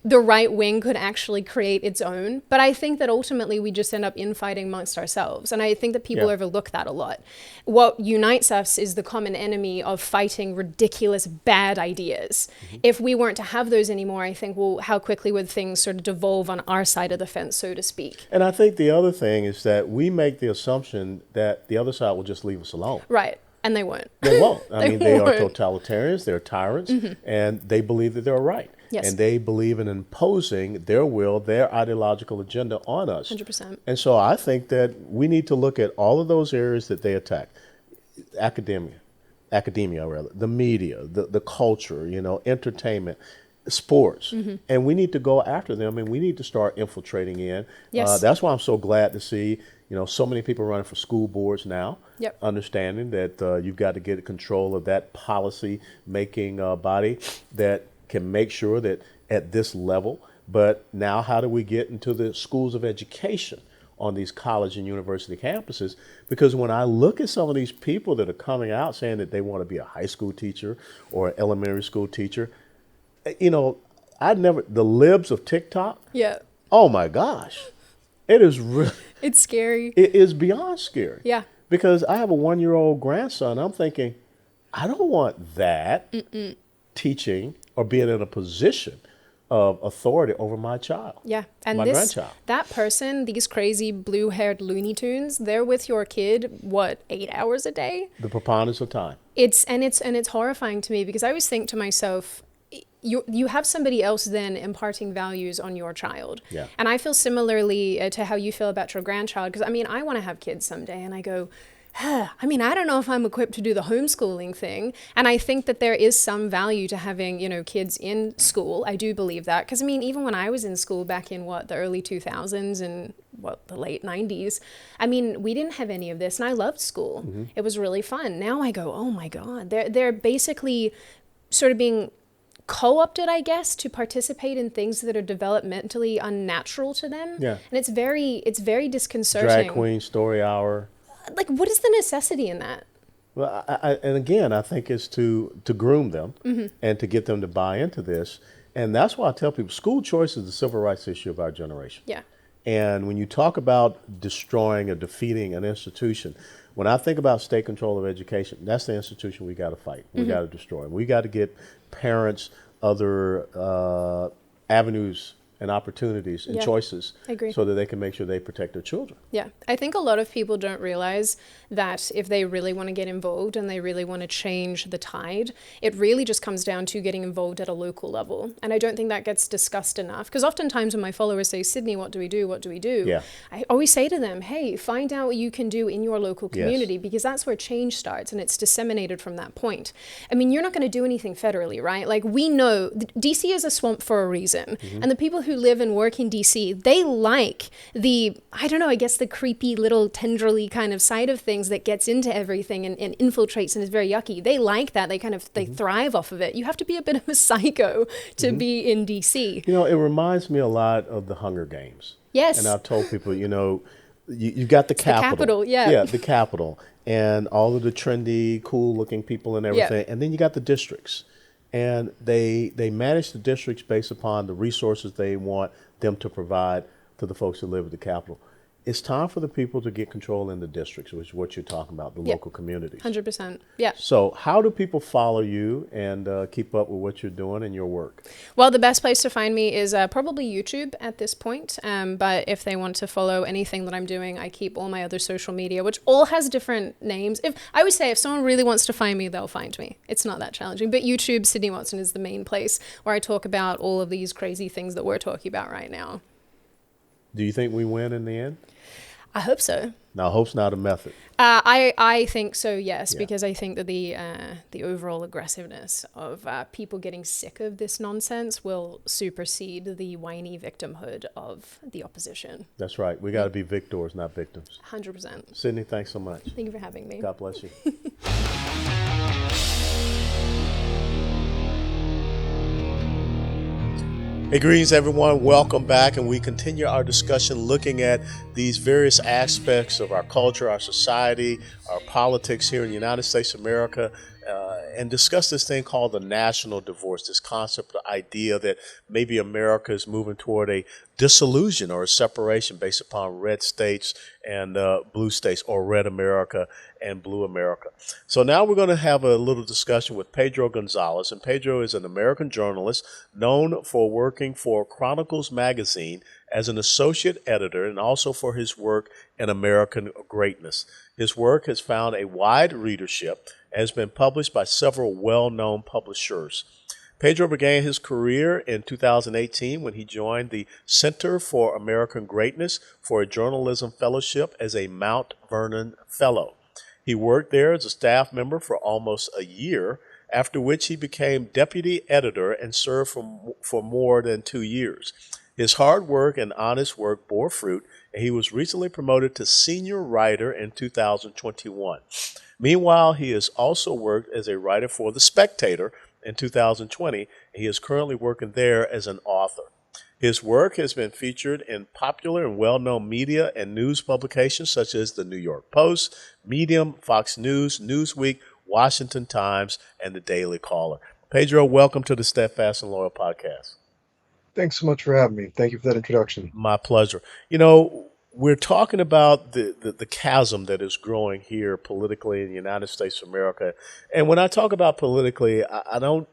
the right wing could actually create its own. But I think that ultimately we just end up infighting amongst ourselves. And I think that people overlook that a lot. What unites us is the common enemy of fighting ridiculous, bad ideas. Mm-hmm. If we weren't to have those anymore, I think, well, how quickly would things sort of devolve on our side of the fence, so to speak? And I think the other thing is that we make the assumption that the other side will just leave us alone. Right. And they won't. They won't. I mean, they are totalitarians, they're tyrants, and they believe that they're right. Yes. And they believe in imposing their will, their ideological agenda on us. 100%. And so I think that we need to look at all of those areas that they attack. Academia, the media, the culture, entertainment, sports. And we need to go after them, and we need to start infiltrating in. Yes. That's why I'm so glad to see so many people running for school boards now, understanding that you've got to get control of that policy making body that can make sure that at this level. But now how do we get into the schools of education on these college and university campuses? Because when I look at some of these people that are coming out saying that they want to be a high school teacher or an elementary school teacher, the libs of TikTok. Yeah. Oh my gosh. It is really. It's scary. It is beyond scary. Yeah. Because I have a 1-year-old grandson. I'm thinking, I don't want that teaching or being in a position of authority over my child. Yeah. And my grandchild. That person, these crazy blue-haired Looney Tunes, they're with your kid, 8 hours a day? The preponderance of time. It's horrifying to me, because I always think to myself, you have somebody else then imparting values on your child. Yeah. And I feel similarly to how you feel about your grandchild, because I want to have kids someday, and I go, I don't know if I'm equipped to do the homeschooling thing. And I think that there is some value to having, kids in school. I do believe that. Because, even when I was in school back in, the early 2000s and, the late 90s, we didn't have any of this. And I loved school. Mm-hmm. It was really fun. Now I go, oh, my God. They're basically sort of being co-opted, I guess, to participate in things that are developmentally unnatural to them. Yeah. And it's very disconcerting. Drag queen, story hour. What is the necessity in that? Well, and again, I think it's to groom them and to get them to buy into this. And that's why I tell people school choice is the civil rights issue of our generation. Yeah. And when you talk about destroying or defeating an institution, when I think about state control of education, that's the institution we got to fight. We got to destroy. We got to get parents other avenues and opportunities and Yeah, choices I agree. so that they can make sure they protect their children. Yeah, I think a lot of people don't realize that if they really want to get involved and they really want to change the tide, it really just comes down to getting involved at a local level. And I don't think that gets discussed enough, because oftentimes when my followers say, Sydney, what do we do? What do we do? Yeah. I always say to them, hey, find out what you can do in your local community, Yes. because that's where change starts and it's disseminated from that point. I mean, you're not going to do anything federally, right? Like, we know DC is a swamp for a reason. And the people who live and work in DC, they like the, I don't know, I guess the creepy little tendrily kind of side of things that gets into everything and infiltrates and is very yucky. They like that. They kind of, they thrive off of it. You have to be a bit of a psycho to be in DC. You know, it reminds me a lot of the Hunger Games. Yes. And I've told people, you know, you got the Capitol. Capitol, yeah. Yeah, the Capitol. And all of the trendy, cool-looking people and everything. And then you got the districts. And they manage the districts based upon the resources they want them to provide to the folks who live at the Capitol. It's time for the people to get control in the districts, which is what you're talking about, the local communities. 100%. Yeah. So how do people follow you and keep up with what you're doing and your work? Well, the best place to find me is probably YouTube at this point. But if they want to follow anything that I'm doing, I keep all my other social media, which all has different names. If I would say if someone really wants to find me, they'll find me. It's not that challenging. But YouTube, Sydney Watson, is the main place where I talk about all of these crazy things that we're talking about right now. Do you think we win in the end? I hope so. Now, hope's not a method. I think so, yes, Yeah. because I think that the overall aggressiveness of people getting sick of this nonsense will supersede the whiny victimhood of the opposition. That's right. We got to be victors, not victims. 100%. Sydney, thanks so much. Thank you for having me. God bless you. Hey, greetings, everyone. Welcome back. And we continue our discussion looking at these various aspects of our culture, our society, our politics here in the United States of America, and discuss this thing called the national divorce, this concept, the idea that maybe America is moving toward a dissolution or a separation based upon red states and blue states, or red America and blue America. So now we're going to have a little discussion with Pedro Gonzalez. And Pedro is an American journalist known for working for Chronicles magazine as an associate editor, and also for his work in American Greatness. His work has found a wide readership and has been published by several well-known publishers. Pedro began his career in 2018 when he joined the Center for American Greatness for a journalism fellowship as a Mount Vernon Fellow. He worked there as a staff member for almost a year, after which he became deputy editor and served for more than 2 years. His hard work and honest work bore fruit, and he was recently promoted to senior writer in 2021. Meanwhile, he has also worked as a writer for The Spectator in 2020, and he is currently working there as an author. His work has been featured in popular and well-known media and news publications such as the New York Post, Medium, Fox News, Newsweek, Washington Times, and the Daily Caller. Pedro, welcome to the Steadfast and Loyal podcast. Thanks so much for having me. Thank you for that introduction. My pleasure. You know, we're talking about the chasm that is growing here politically in the United States of America. And when I talk about politically, I don't,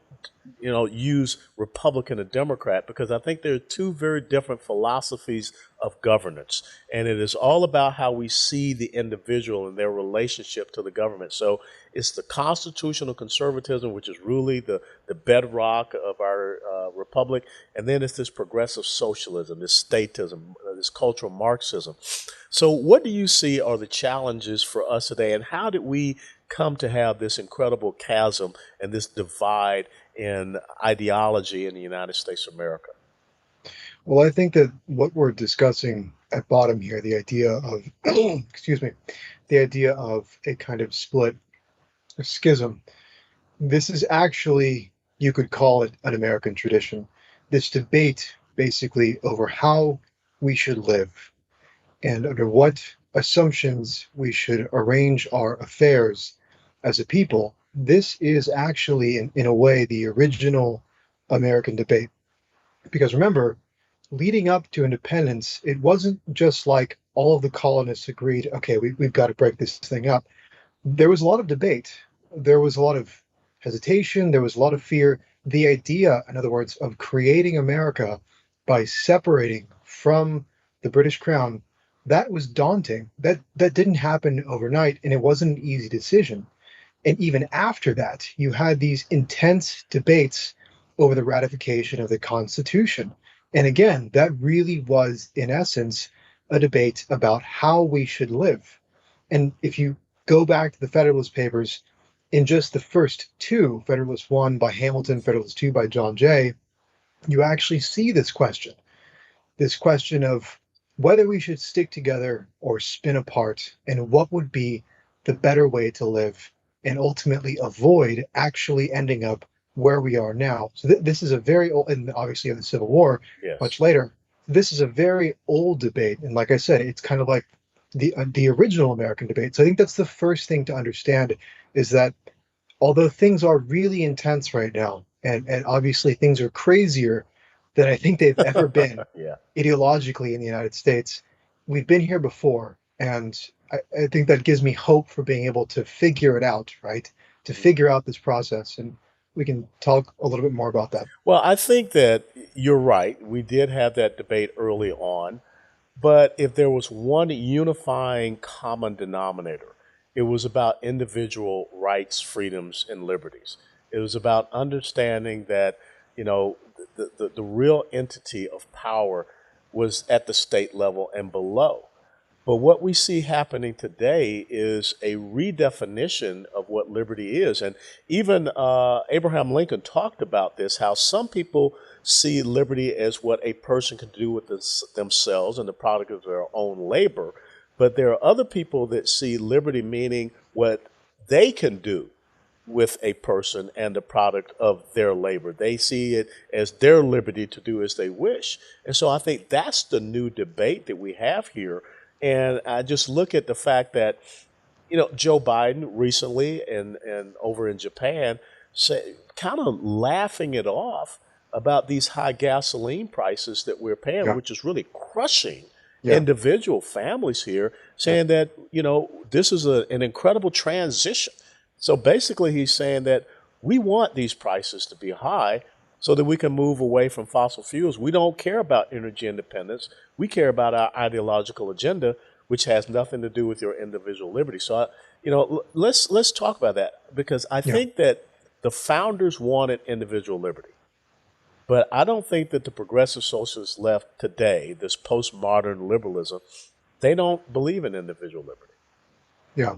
use Republican or Democrat, because I think there are two very different philosophies of governance. And it is all about how we see the individual and their relationship to the government. So it's the constitutional conservatism, which is really the bedrock of our republic. And then it's this progressive socialism, this statism, this cultural Marxism. So what do you see are the challenges for us today? And how did we come to have this incredible chasm and this divide in ideology in the United States of America? Well, I think that what we're discussing at bottom here, the idea of, the idea of a kind of split, a schism, this is actually, you could call it an American tradition. This debate basically over how we should live and under what assumptions we should arrange our affairs as a people. This is actually, in a way, the original American debate. Because remember, leading up to independence, it wasn't just like all of the colonists agreed, okay, we've got to break this thing up. There was a lot of debate. There was a lot of hesitation. There was a lot of fear. The idea, in other words, of creating America by separating from the British Crown, that was daunting. That didn't happen overnight, and it wasn't an easy decision. And even after that, you had these intense debates over the ratification of the Constitution. And again, that really was, in essence, a debate about how we should live. And if you go back to the Federalist Papers, in just the first two, Federalist 1 by Hamilton, Federalist 2 by John Jay, you actually see this question of whether we should stick together or spin apart, and what would be the better way to live and ultimately avoid actually ending up where we are now. So this is a very old, and obviously in the Civil War, Yes. much later, this is a very old debate. And like I said, it's kind of like the original American debate. So I think that's the first thing to understand, is that although things are really intense right now, and obviously things are crazier than I think they've ever been Yeah. ideologically in the United States, we've been here before. And I think that gives me hope for being able to figure it out, right? To figure out this process. And we can talk a little bit more about that. Well, I think that you're right. We did have that debate early on. But if there was one unifying common denominator, it was about individual rights, freedoms, and liberties. It was about understanding that, the real entity of power was at the state level and below. But what we see happening today is a redefinition of what liberty is. And even Abraham Lincoln talked about this, how some people see liberty as what a person can do with themselves and the product of their own labor. But there are other people that see liberty meaning what they can do with a person and the product of their labor. They see it as their liberty to do as they wish. And so I think that's the new debate that we have here. And I just look at the fact that, Joe Biden recently and over in Japan, kind of laughing it off about these high gasoline prices that we're paying, Yeah. which is really crushing Yeah. individual families here, saying that, this is an incredible transition. So basically he's saying that we want these prices to be high so that we can move away from fossil fuels. We don't care about energy independence. We care about our ideological agenda, which has nothing to do with your individual liberty. So, let's talk about that, because I think that the founders wanted individual liberty. But I don't think that the progressive socialist left today, this postmodern liberalism, they don't believe in individual liberty. Yeah.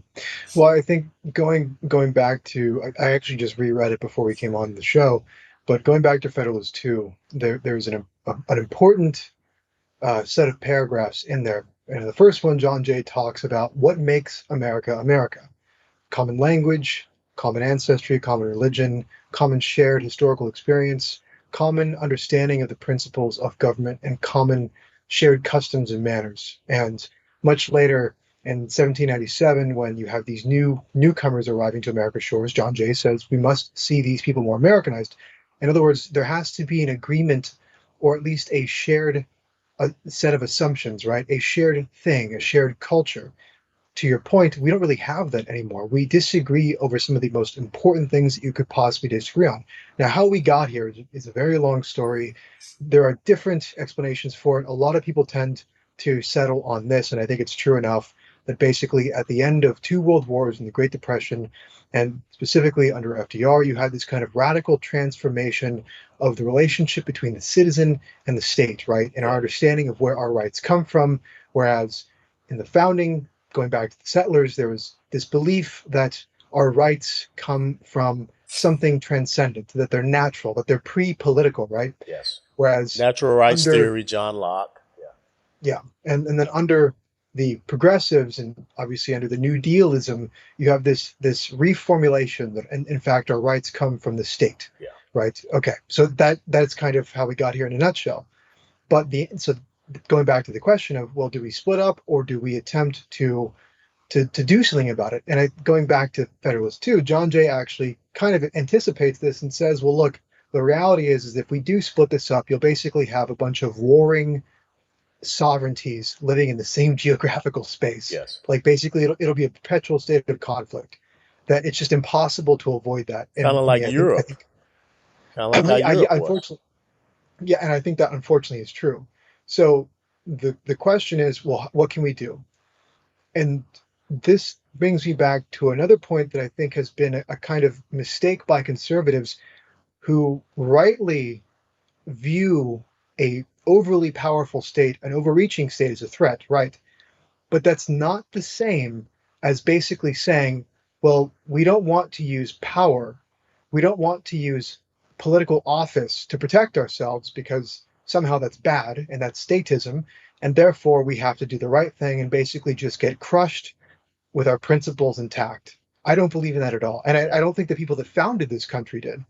Well, I think going back to, I actually just reread it before we came on the show, but going back to Federalist 2, there's an important set of paragraphs in there. And the first one, John Jay talks about what makes America America. Common language, common ancestry, common religion, common shared historical experience, common understanding of the principles of government, and common shared customs and manners. And much later, in 1797, when you have these newcomers arriving to America's shores, John Jay says we must see these people more Americanized. In other words, there has to be an agreement, or at least a shared set of assumptions, right? A shared thing, a shared culture. To your point, we don't really have that anymore. We disagree over some of the most important things that you could possibly disagree on. Now, how we got here is a very long story. There are different explanations for it. A lot of people tend to settle on this, and I think it's true enough, that basically at the end of two world wars and the Great Depression, and specifically under FDR, you had this kind of radical transformation of the relationship between the citizen and the state, right? And our understanding of where our rights come from. Whereas in the founding, going back to the settlers, there was this belief that our rights come from something transcendent, that they're natural, that they're pre-political, right? Yes. Whereas Natural rights theory, John Locke. Yeah. And then under the progressives, and obviously under the New Dealism, you have this reformulation that, in fact, our rights come from the state. Yeah. Right. Okay. So that's kind of how we got here in a nutshell. But so going back to the question of, well, do we split up or do we attempt to do something about it? And going back to Federalist 2, John Jay actually kind of anticipates this and says, well, look, the reality is if we do split this up, you'll basically have a bunch of warring sovereignties living in the same geographical space. Yes. Like basically it'll be a perpetual state of conflict, that it's just impossible to avoid that. Kind of like Europe. Kind of like how Europe was. Yeah, and I think that unfortunately is true. So the question is, well, what can we do? And this brings me back to another point that I think has been a kind of mistake by conservatives who rightly view a overly powerful state, an overreaching state as a threat, right? But that's not the same as basically saying, well, we don't want to use power. We don't want to use political office to protect ourselves because somehow that's bad and that's statism. And therefore, we have to do the right thing and basically just get crushed with our principles intact. I don't believe in that at all. And I don't think the people that founded this country did.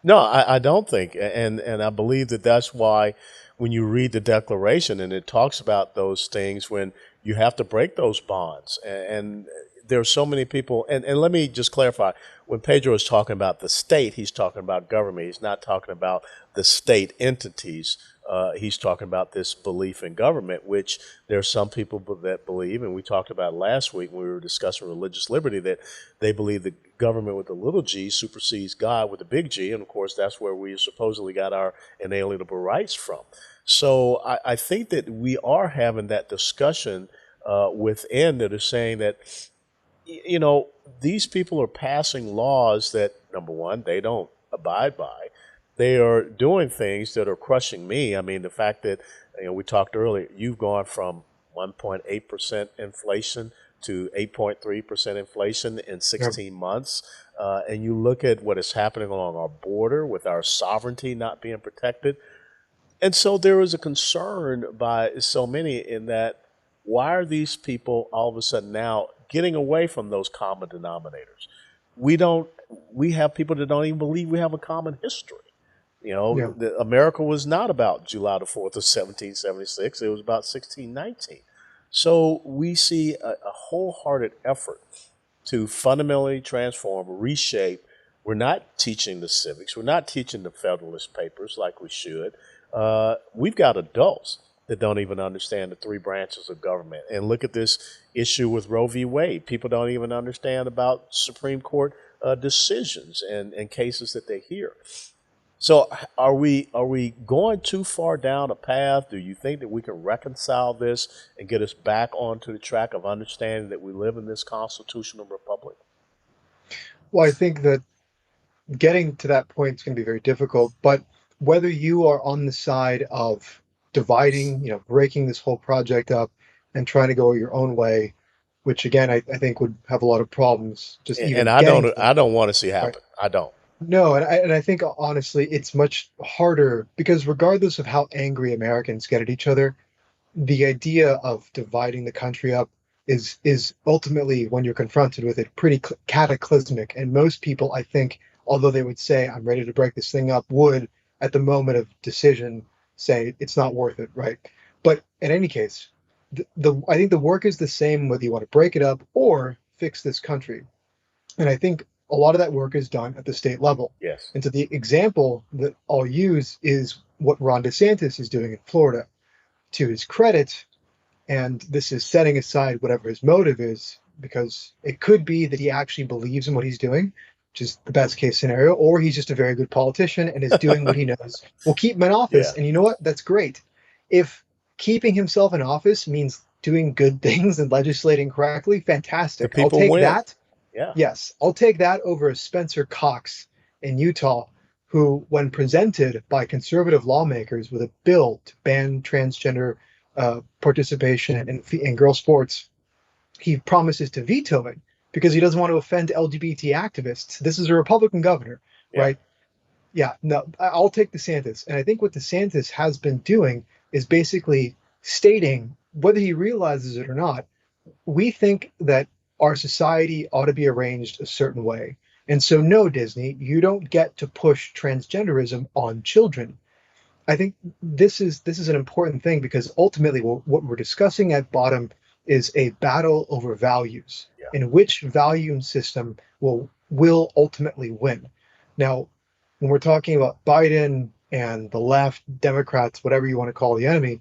No, I don't think, and I believe that that's why when you read the Declaration and it talks about those things when you have to break those bonds, and there are so many people, and let me just clarify, when Pedro is talking about the state, he's talking about government. He's not talking about the state entities. He's talking about this belief in government, which there are some people that believe, and we talked about last week when we were discussing religious liberty, that they believe that government with a little g supersedes God with a big G, and of course that's where we supposedly got our inalienable rights from. So I think that we are having that discussion within that is saying that, you know, these people are passing laws that, number one, they don't abide by. They are doing things that are crushing me. I mean, the fact that, you know, we talked earlier, you've gone from 1.8% inflation to 8.3% inflation in 16 months. And you look at what is happening along our border with our sovereignty not being protected. And so there is a concern by so many in that, why are these people all of a sudden now getting away from those common denominators? We have people that don't even believe we have a common history. You know, Yeah. America was not about July the 4th of 1776. It was about 1619. So we see a wholehearted effort to fundamentally transform, reshape. We're not teaching the civics. We're not teaching the Federalist Papers like we should. We've got adults that don't even understand the three branches of government. And look at this issue with Roe v. Wade. People don't even understand about Supreme Court decisions and cases that they hear. So are we going too far down a path? Do you think that we can reconcile this and get us back onto the track of understanding that we live in this constitutional republic? Well, I think that getting to that point is going to be very difficult. But whether you are on the side of dividing, breaking this whole project up and trying to go your own way, which again I think would have a lot of problems. Just even And I getting don't want to see right. happen. I don't. No, and I think honestly it's much harder because regardless of how angry Americans get at each other, the idea of dividing the country up is ultimately, when you're confronted with it, pretty cataclysmic. And most people, I think, although they would say I'm ready to break this thing up, would at the moment of decision say it's not worth it, right? But in any case, I think the work is the same whether you want to break it up or fix this country. And I think a lot of that work is done at the state level. Yes. And so the example that I'll use is what Ron DeSantis is doing in Florida. To his credit, and this is setting aside whatever his motive is, because it could be that he actually believes in what he's doing, which is the best case scenario, or he's just a very good politician and is doing what he knows will keep him in office. Yeah. And you know what? That's great. If keeping himself in office means doing good things and legislating correctly, fantastic. The I'll people take win. that. Yeah. Yes, I'll take that over Spencer Cox in Utah, who, when presented by conservative lawmakers with a bill to ban transgender participation in girl sports, he promises to veto it because he doesn't want to offend LGBT activists. This is a Republican governor, right? Yeah, no, I'll take DeSantis. And I think what DeSantis has been doing is basically stating, whether he realizes it or not, we think that our society ought to be arranged a certain way. And so, no, Disney, you don't get to push transgenderism on children. I think this is an important thing because ultimately what we're discussing at bottom is a battle over values, and which value system will ultimately win. Now, when we're talking about Biden and the left, Democrats, whatever you want to call the enemy,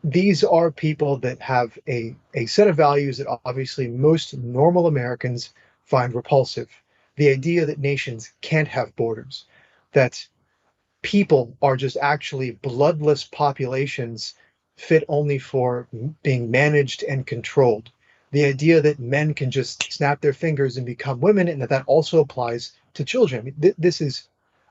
these are people that have a set of values that obviously most normal Americans find repulsive. The idea that nations can't have borders, that people are just actually bloodless populations fit only for being managed and controlled. The idea that men can just snap their fingers and become women, and that also applies to children. I mean, this is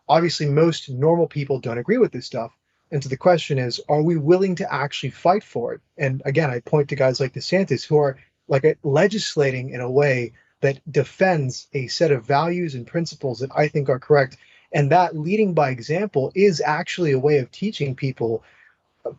obviously most normal people don't agree with this stuff. And so the question is, are we willing to actually fight for it? And again, I point to guys like DeSantis who are legislating in a way that defends a set of values and principles that I think are correct. And that leading by example is actually a way of teaching people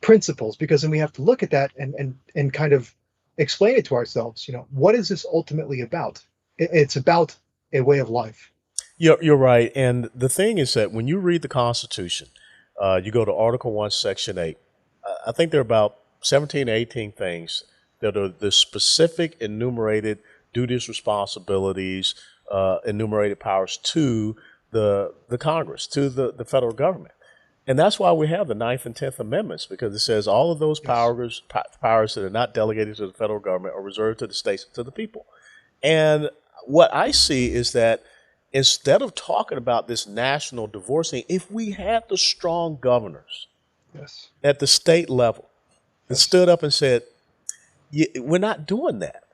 principles, because then we have to look at that and kind of explain it to ourselves. What is this ultimately about? It's about a way of life. You're right. And the thing is that when you read the Constitution, you go to Article 1, Section 8, I think there are about 17, 18 things that are the specific enumerated duties, responsibilities, enumerated powers to the Congress, to the federal government. And that's why we have the 9th and 10th Amendments, because it says all of those powers that are not delegated to the federal government are reserved to the states and to the people. And what I see is that instead of talking about this national divorcing, if we had the strong governors at the state level that stood up and said, we're not doing that.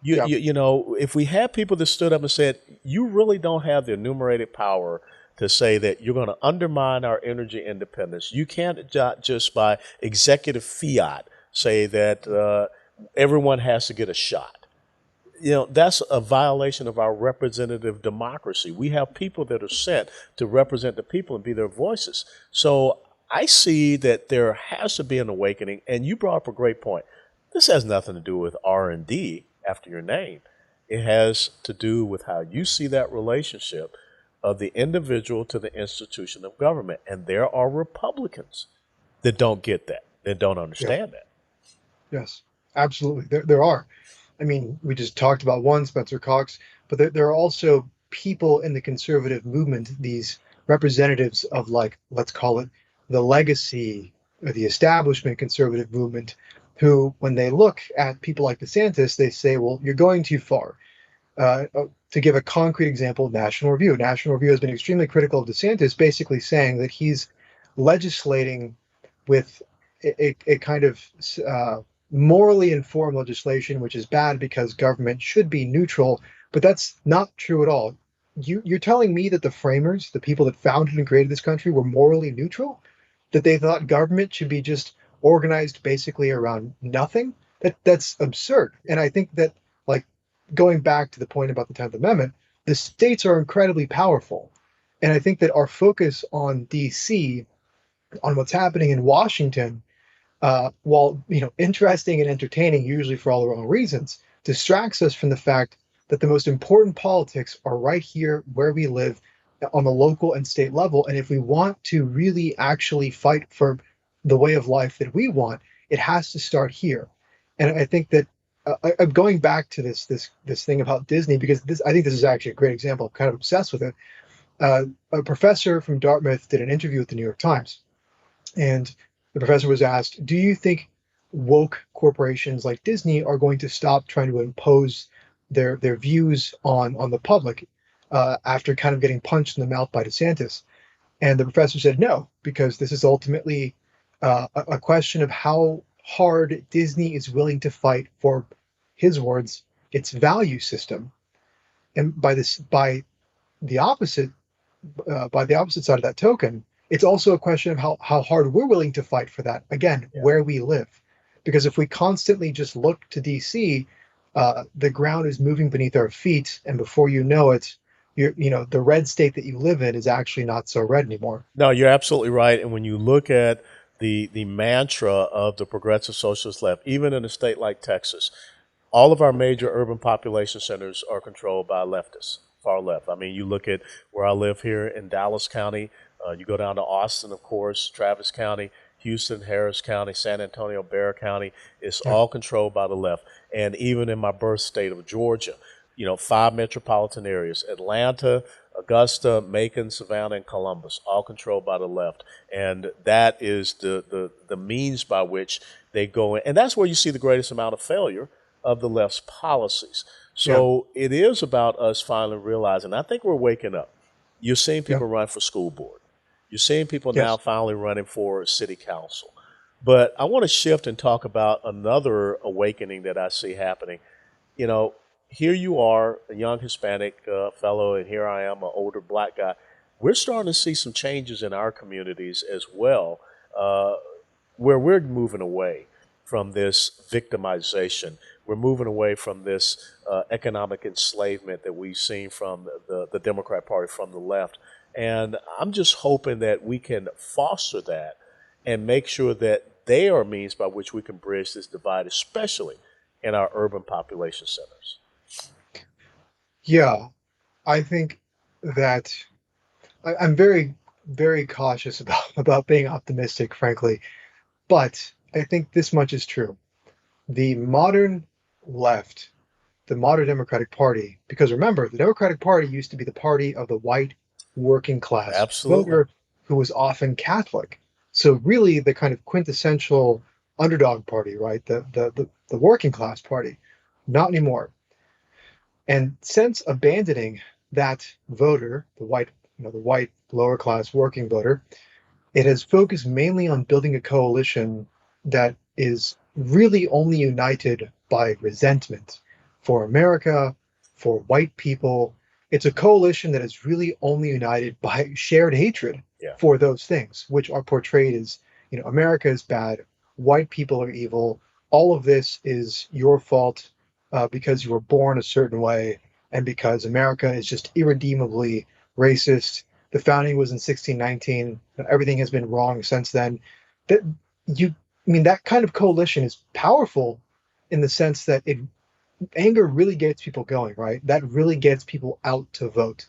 If we had people that stood up and said, you really don't have the enumerated power to say that you're going to undermine our energy independence. You can't just by executive fiat say that everyone has to get a shot. That's a violation of our representative democracy. We have people that are sent to represent the people and be their voices. So I see that there has to be an awakening. And you brought up a great point. This has nothing to do with R&D after your name. It has to do with how you see that relationship of the individual to the institution of government. And there are Republicans that don't get that, that don't understand that. Yes, absolutely. There are. I mean, we just talked about one, Spencer Cox, but there are also people in the conservative movement, these representatives of, let's call it the legacy or the establishment conservative movement, who, when they look at people like DeSantis, they say, well, you're going too far. To give a concrete example, National Review. National Review has been extremely critical of DeSantis, basically saying that he's legislating with a kind of morally informed legislation, which is bad because government should be neutral, but that's not true at all. You're telling me that the framers, the people that founded and created this country, were morally neutral? That they thought government should be just organized basically around nothing? That's absurd. And I think that, going back to the point about the 10th Amendment, the states are incredibly powerful. And I think that our focus on DC, on what's happening in Washington, while interesting and entertaining, usually for all the wrong reasons, distracts us from the fact that the most important politics are right here where we live, on the local and state level. And if we want to really actually fight for the way of life that we want, it has to start here. And I think that I'm going back to this thing about Disney, because I think this is actually a great example. I'm kind of obsessed with it. A professor from Dartmouth did an interview with the New York Times, and the professor was asked, do you think woke corporations like Disney are going to stop trying to impose their views on the public after kind of getting punched in the mouth by DeSantis? And the professor said no, because this is ultimately a question of how hard Disney is willing to fight for, his words, its value system. And by the opposite side of that token, it's also a question of how hard we're willing to fight for that, again, where we live. Because if we constantly just look to DC, the ground is moving beneath our feet, and before you know it, the red state that you live in is actually not so red anymore. No, you're absolutely right. And when you look at the mantra of the progressive socialist left, even in a state like Texas, all of our major urban population centers are controlled by leftists, far left. I mean, you look at where I live here in Dallas County, you go down to Austin, of course, Travis County, Houston, Harris County, San Antonio, Bexar County, it's all controlled by the left. And even in my birth state of Georgia, 5 metropolitan areas, Atlanta, Augusta, Macon, Savannah, and Columbus, all controlled by the left. And that is the means by which they go in. And that's where you see the greatest amount of failure of the left's policies. So it is about us finally realizing, I think we're waking up. You're seeing people run for school board. You're seeing people Yes. now finally running for city council. But I want to shift and talk about another awakening that I see happening. You know, here you are, a young Hispanic fellow, and here I am, an older black guy. We're starting to see some changes in our communities as well, uh, where we're moving away from this victimization. We're moving away from this economic enslavement that we've seen from the Democrat Party from the left. And I'm just hoping that we can foster that and make sure that they are a means by which we can bridge this divide, especially in our urban population centers. Yeah, I think that I'm very, very cautious about being optimistic, frankly. But I think this much is true. The modern left, the modern Democratic Party, because remember, the Democratic Party used to be the party of the white working class Absolutely. voter who was often Catholic. So really the kind of quintessential underdog party, right? The working class party. Not anymore. And since abandoning that voter, the white lower class working voter, it has focused mainly on building a coalition that is really only united by resentment for America, for white people. It's a coalition that is really only united by shared hatred Yeah. for those things, which are portrayed as, America is bad, white people are evil, all of this is your fault because you were born a certain way and because America is just irredeemably racist. The founding was in 1619. Everything has been wrong since then. That that kind of coalition is powerful in the sense that anger really gets people going, right? That really gets people out to vote.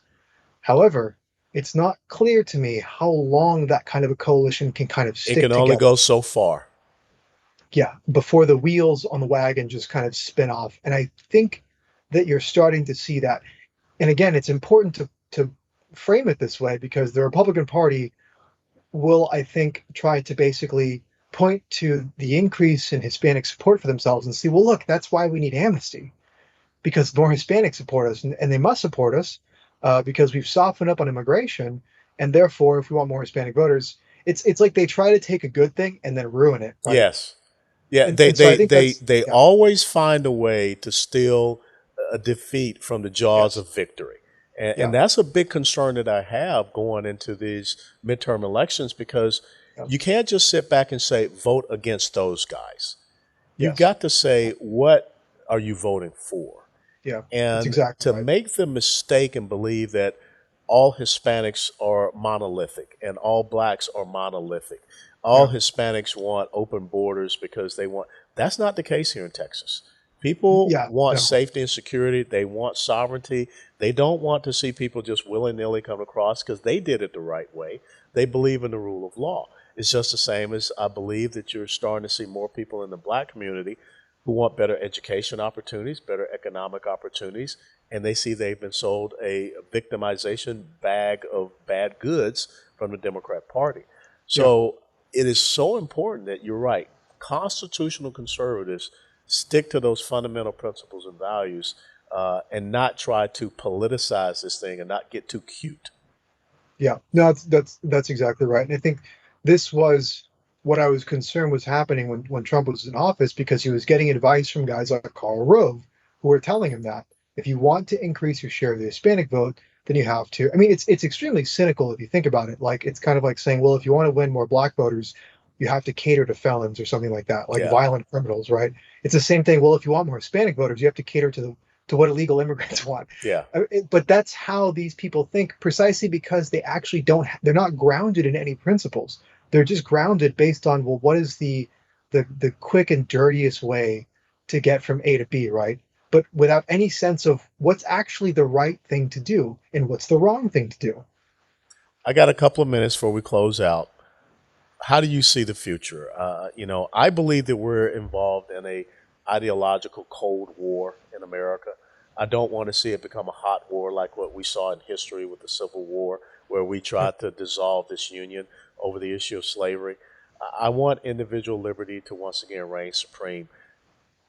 However, it's not clear to me how long that kind of a coalition can kind of It stick can only together. go so far. Yeah, before the wheels on the wagon just kind of spin off. And I think that you're starting to see that. And again, it's important to frame it this way because the Republican Party will, I think, try to basically point to the increase in Hispanic support for themselves and see, well, look, that's why we need amnesty, because more Hispanics support us, and they must support us because we've softened up on immigration, and therefore, if we want more Hispanic voters, it's like they try to take a good thing and then ruin it, right? Yes. Yeah, And so I think they yeah, always find a way to steal a defeat from the jaws yes, of victory. And, yeah, and that's a big concern that I have going into these midterm elections because yeah, you can't just sit back and say, vote against those guys. You've yes, got to say, what are you voting for? yeah, that's And exactly to right. make the mistake and believe that all Hispanics are monolithic and all blacks are monolithic, all Yeah, Hispanics want open borders because they want, that's not the case here in Texas. People yeah, want no, safety and security. They want sovereignty. They don't want to see people just willy nilly come across because they did it the right way. They believe in the rule of law. It's just the same as I believe that you're starting to see more people in the black community who want better education opportunities, better economic opportunities, and they see they've been sold a victimization bag of bad goods from the Democrat Party. yeah. So it is so important that you're right. Constitutional conservatives stick to those fundamental principles and values and not try to politicize this thing and not get too cute. Yeah, no, that's exactly right. And I think this was what I was concerned was happening when Trump was in office because he was getting advice from guys like Karl Rove who were telling him that if you want to increase your share of the Hispanic vote, then you have to. I mean, it's extremely cynical if you think about it. Like it's kind of like saying, well, if you want to win more black voters, you have to cater to felons or something like that, like Yeah. violent criminals, right? It's the same thing. Well, if you want more Hispanic voters, you have to cater to what illegal immigrants want. Yeah. But that's how these people think, precisely because they actually they're not grounded in any principles. They're just grounded based on, well, what is the quick and dirtiest way to get from A to B, right? But without any sense of what's actually the right thing to do and what's the wrong thing to do. I got a couple of minutes before we close out. How do you see the future? I believe that we're involved in a ideological cold war in America. I don't want to see it become a hot war like what we saw in history with the Civil War, where we tried to dissolve this union over the issue of slavery. I want individual liberty to once again reign supreme.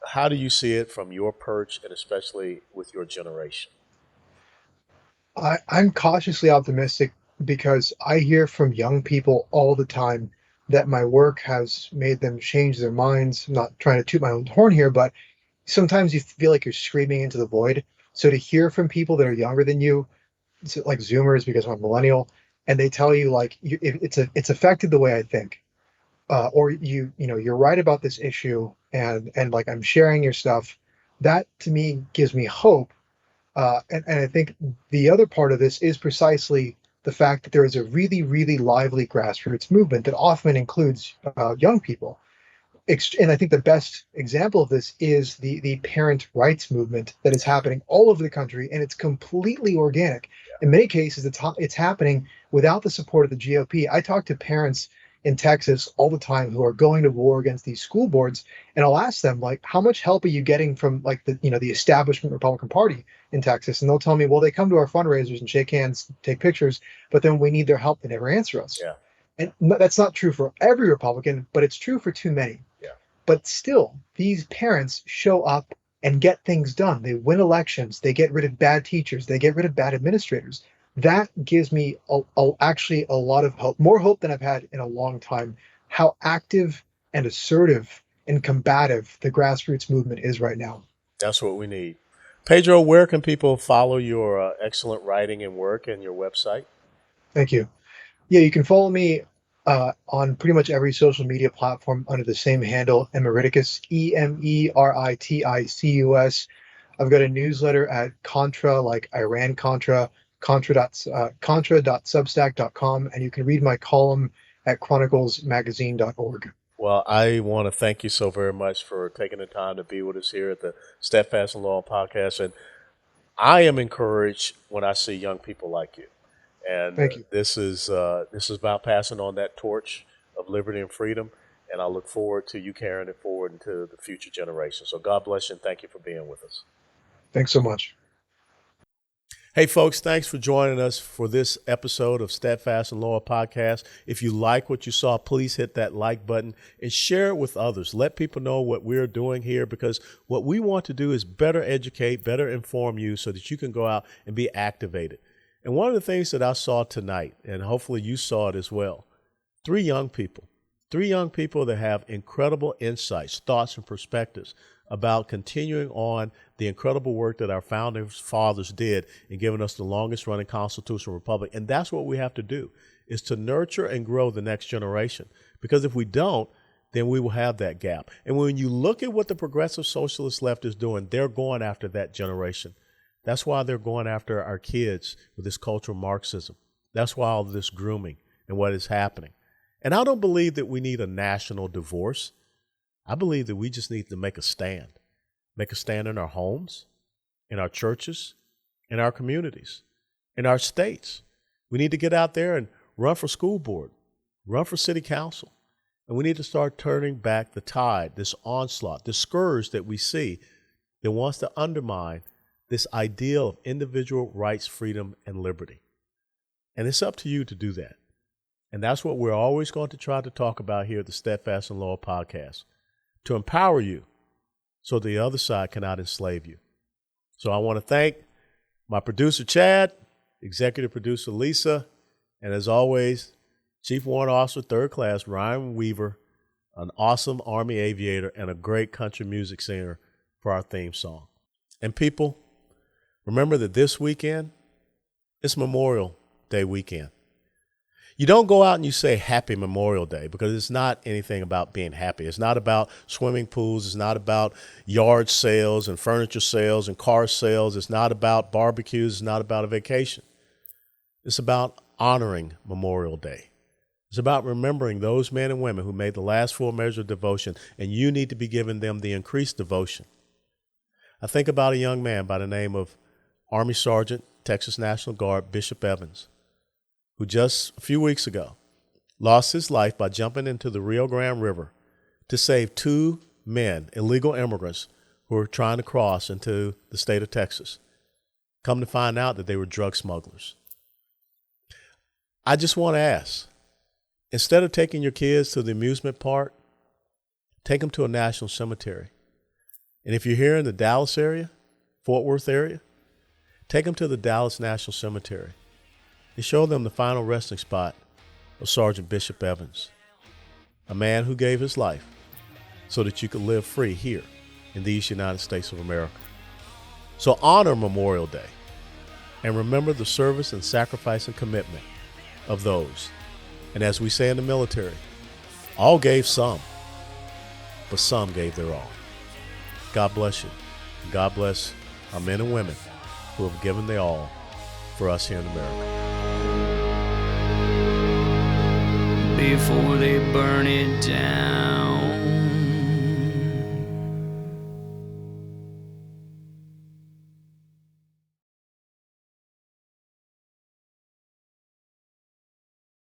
How do you see it from your perch and especially with your generation? I'm cautiously optimistic because I hear from young people all the time that my work has made them change their minds. I'm not trying to toot my own horn here, but sometimes you feel like you're screaming into the void. So to hear from people that are younger than you, like Zoomers, because I'm a millennial, and they tell you like it's affected the way I think, or you're right about this issue, and like I'm sharing your stuff. That to me gives me hope, and I think the other part of this is precisely the fact that there is a really, really lively grassroots movement that often includes young people. And I think the best example of this is the parent rights movement that is happening all over the country, and it's completely organic. In many cases, it's happening without the support of the GOP. I talk to parents in Texas all the time who are going to war against these school boards, and I'll ask them like, how much help are you getting from like the establishment Republican Party in Texas? And they'll tell me, well, they come to our fundraisers and shake hands, take pictures, but then we need their help, they never answer us. Yeah. And that's not true for every Republican, but it's true for too many. Yeah. But still, these parents show up and get things done. They win elections. They get rid of bad teachers. They get rid of bad administrators. That gives me actually a lot of hope, more hope than I've had in a long time, how active and assertive and combative the grassroots movement is right now. That's what we need. Pedro, where can people follow your excellent writing and work and your website? Thank you. Yeah, you can follow me on pretty much every social media platform under the same handle, Emeriticus, Emeriticus. I've got a newsletter at Contra, like Iran Contra, contra.substack.com, and you can read my column at chroniclesmagazine.org. Well, I want to thank you so very much for taking the time to be with us here at the Steadfast and Law podcast. And I am encouraged when I see young people like you. And Thank you. This is about passing on that torch of liberty and freedom. And I look forward to you carrying it forward into the future generations. So God bless you and thank you for being with us. Thanks so much. Hey, folks, thanks for joining us for this episode of Steadfast and Law podcast. If you like what you saw, please hit that like button and share it with others. Let people know what we're doing here, because what we want to do is better educate, better inform you so that you can go out and be activated. And one of the things that I saw tonight, and hopefully you saw it as well, three young people that have incredible insights, thoughts, and perspectives about continuing on the incredible work that our founding fathers did in giving us the longest running constitutional republic. And that's what we have to do, is to nurture and grow the next generation. Because if we don't, then we will have that gap. And when you look at what the progressive socialist left is doing, they're going after that generation. That's why they're going after our kids with this cultural Marxism. That's why all of this grooming and what is happening. And I don't believe that we need a national divorce. I believe that we just need to make a stand in our homes, in our churches, in our communities, in our states. We need to get out there and run for school board, run for city council. And we need to start turning back the tide, this onslaught, this scourge that we see that wants to undermine this ideal of individual rights, freedom, and liberty. And it's up to you to do that. And that's what we're always going to try to talk about here at the Steadfast and Law podcast, to empower you so the other side cannot enslave you. So I want to thank my producer, Chad, executive producer, Lisa, and as always, Chief Warrant Officer, 3rd Class, Ryan Weaver, an awesome Army aviator and a great country music singer, for our theme song. And people, remember that this weekend, it's Memorial Day weekend. You don't go out and you say Happy Memorial Day, because it's not anything about being happy. It's not about swimming pools. It's not about yard sales and furniture sales and car sales. It's not about barbecues. It's not about a vacation. It's about honoring Memorial Day. It's about remembering those men and women who made the last full measure of devotion, and you need to be giving them the increased devotion. I think about a young man by the name of Army Sergeant, Texas National Guard, Bishop Evans, who just a few weeks ago lost his life by jumping into the Rio Grande River to save 2 men, illegal immigrants, who were trying to cross into the state of Texas. Come to find out that they were drug smugglers. I just want to ask, instead of taking your kids to the amusement park, take them to a national cemetery. And if you're here in the Dallas area, Fort Worth area, take them to the Dallas National Cemetery. They showed them the final resting spot of Sergeant Bishop Evans, a man who gave his life so that you could live free here in these United States of America. So honor Memorial Day and remember the service and sacrifice and commitment of those. And as we say in the military, all gave some, but some gave their all. God bless you. God bless our men and women who have given their all for us here in America. Before they burn it down.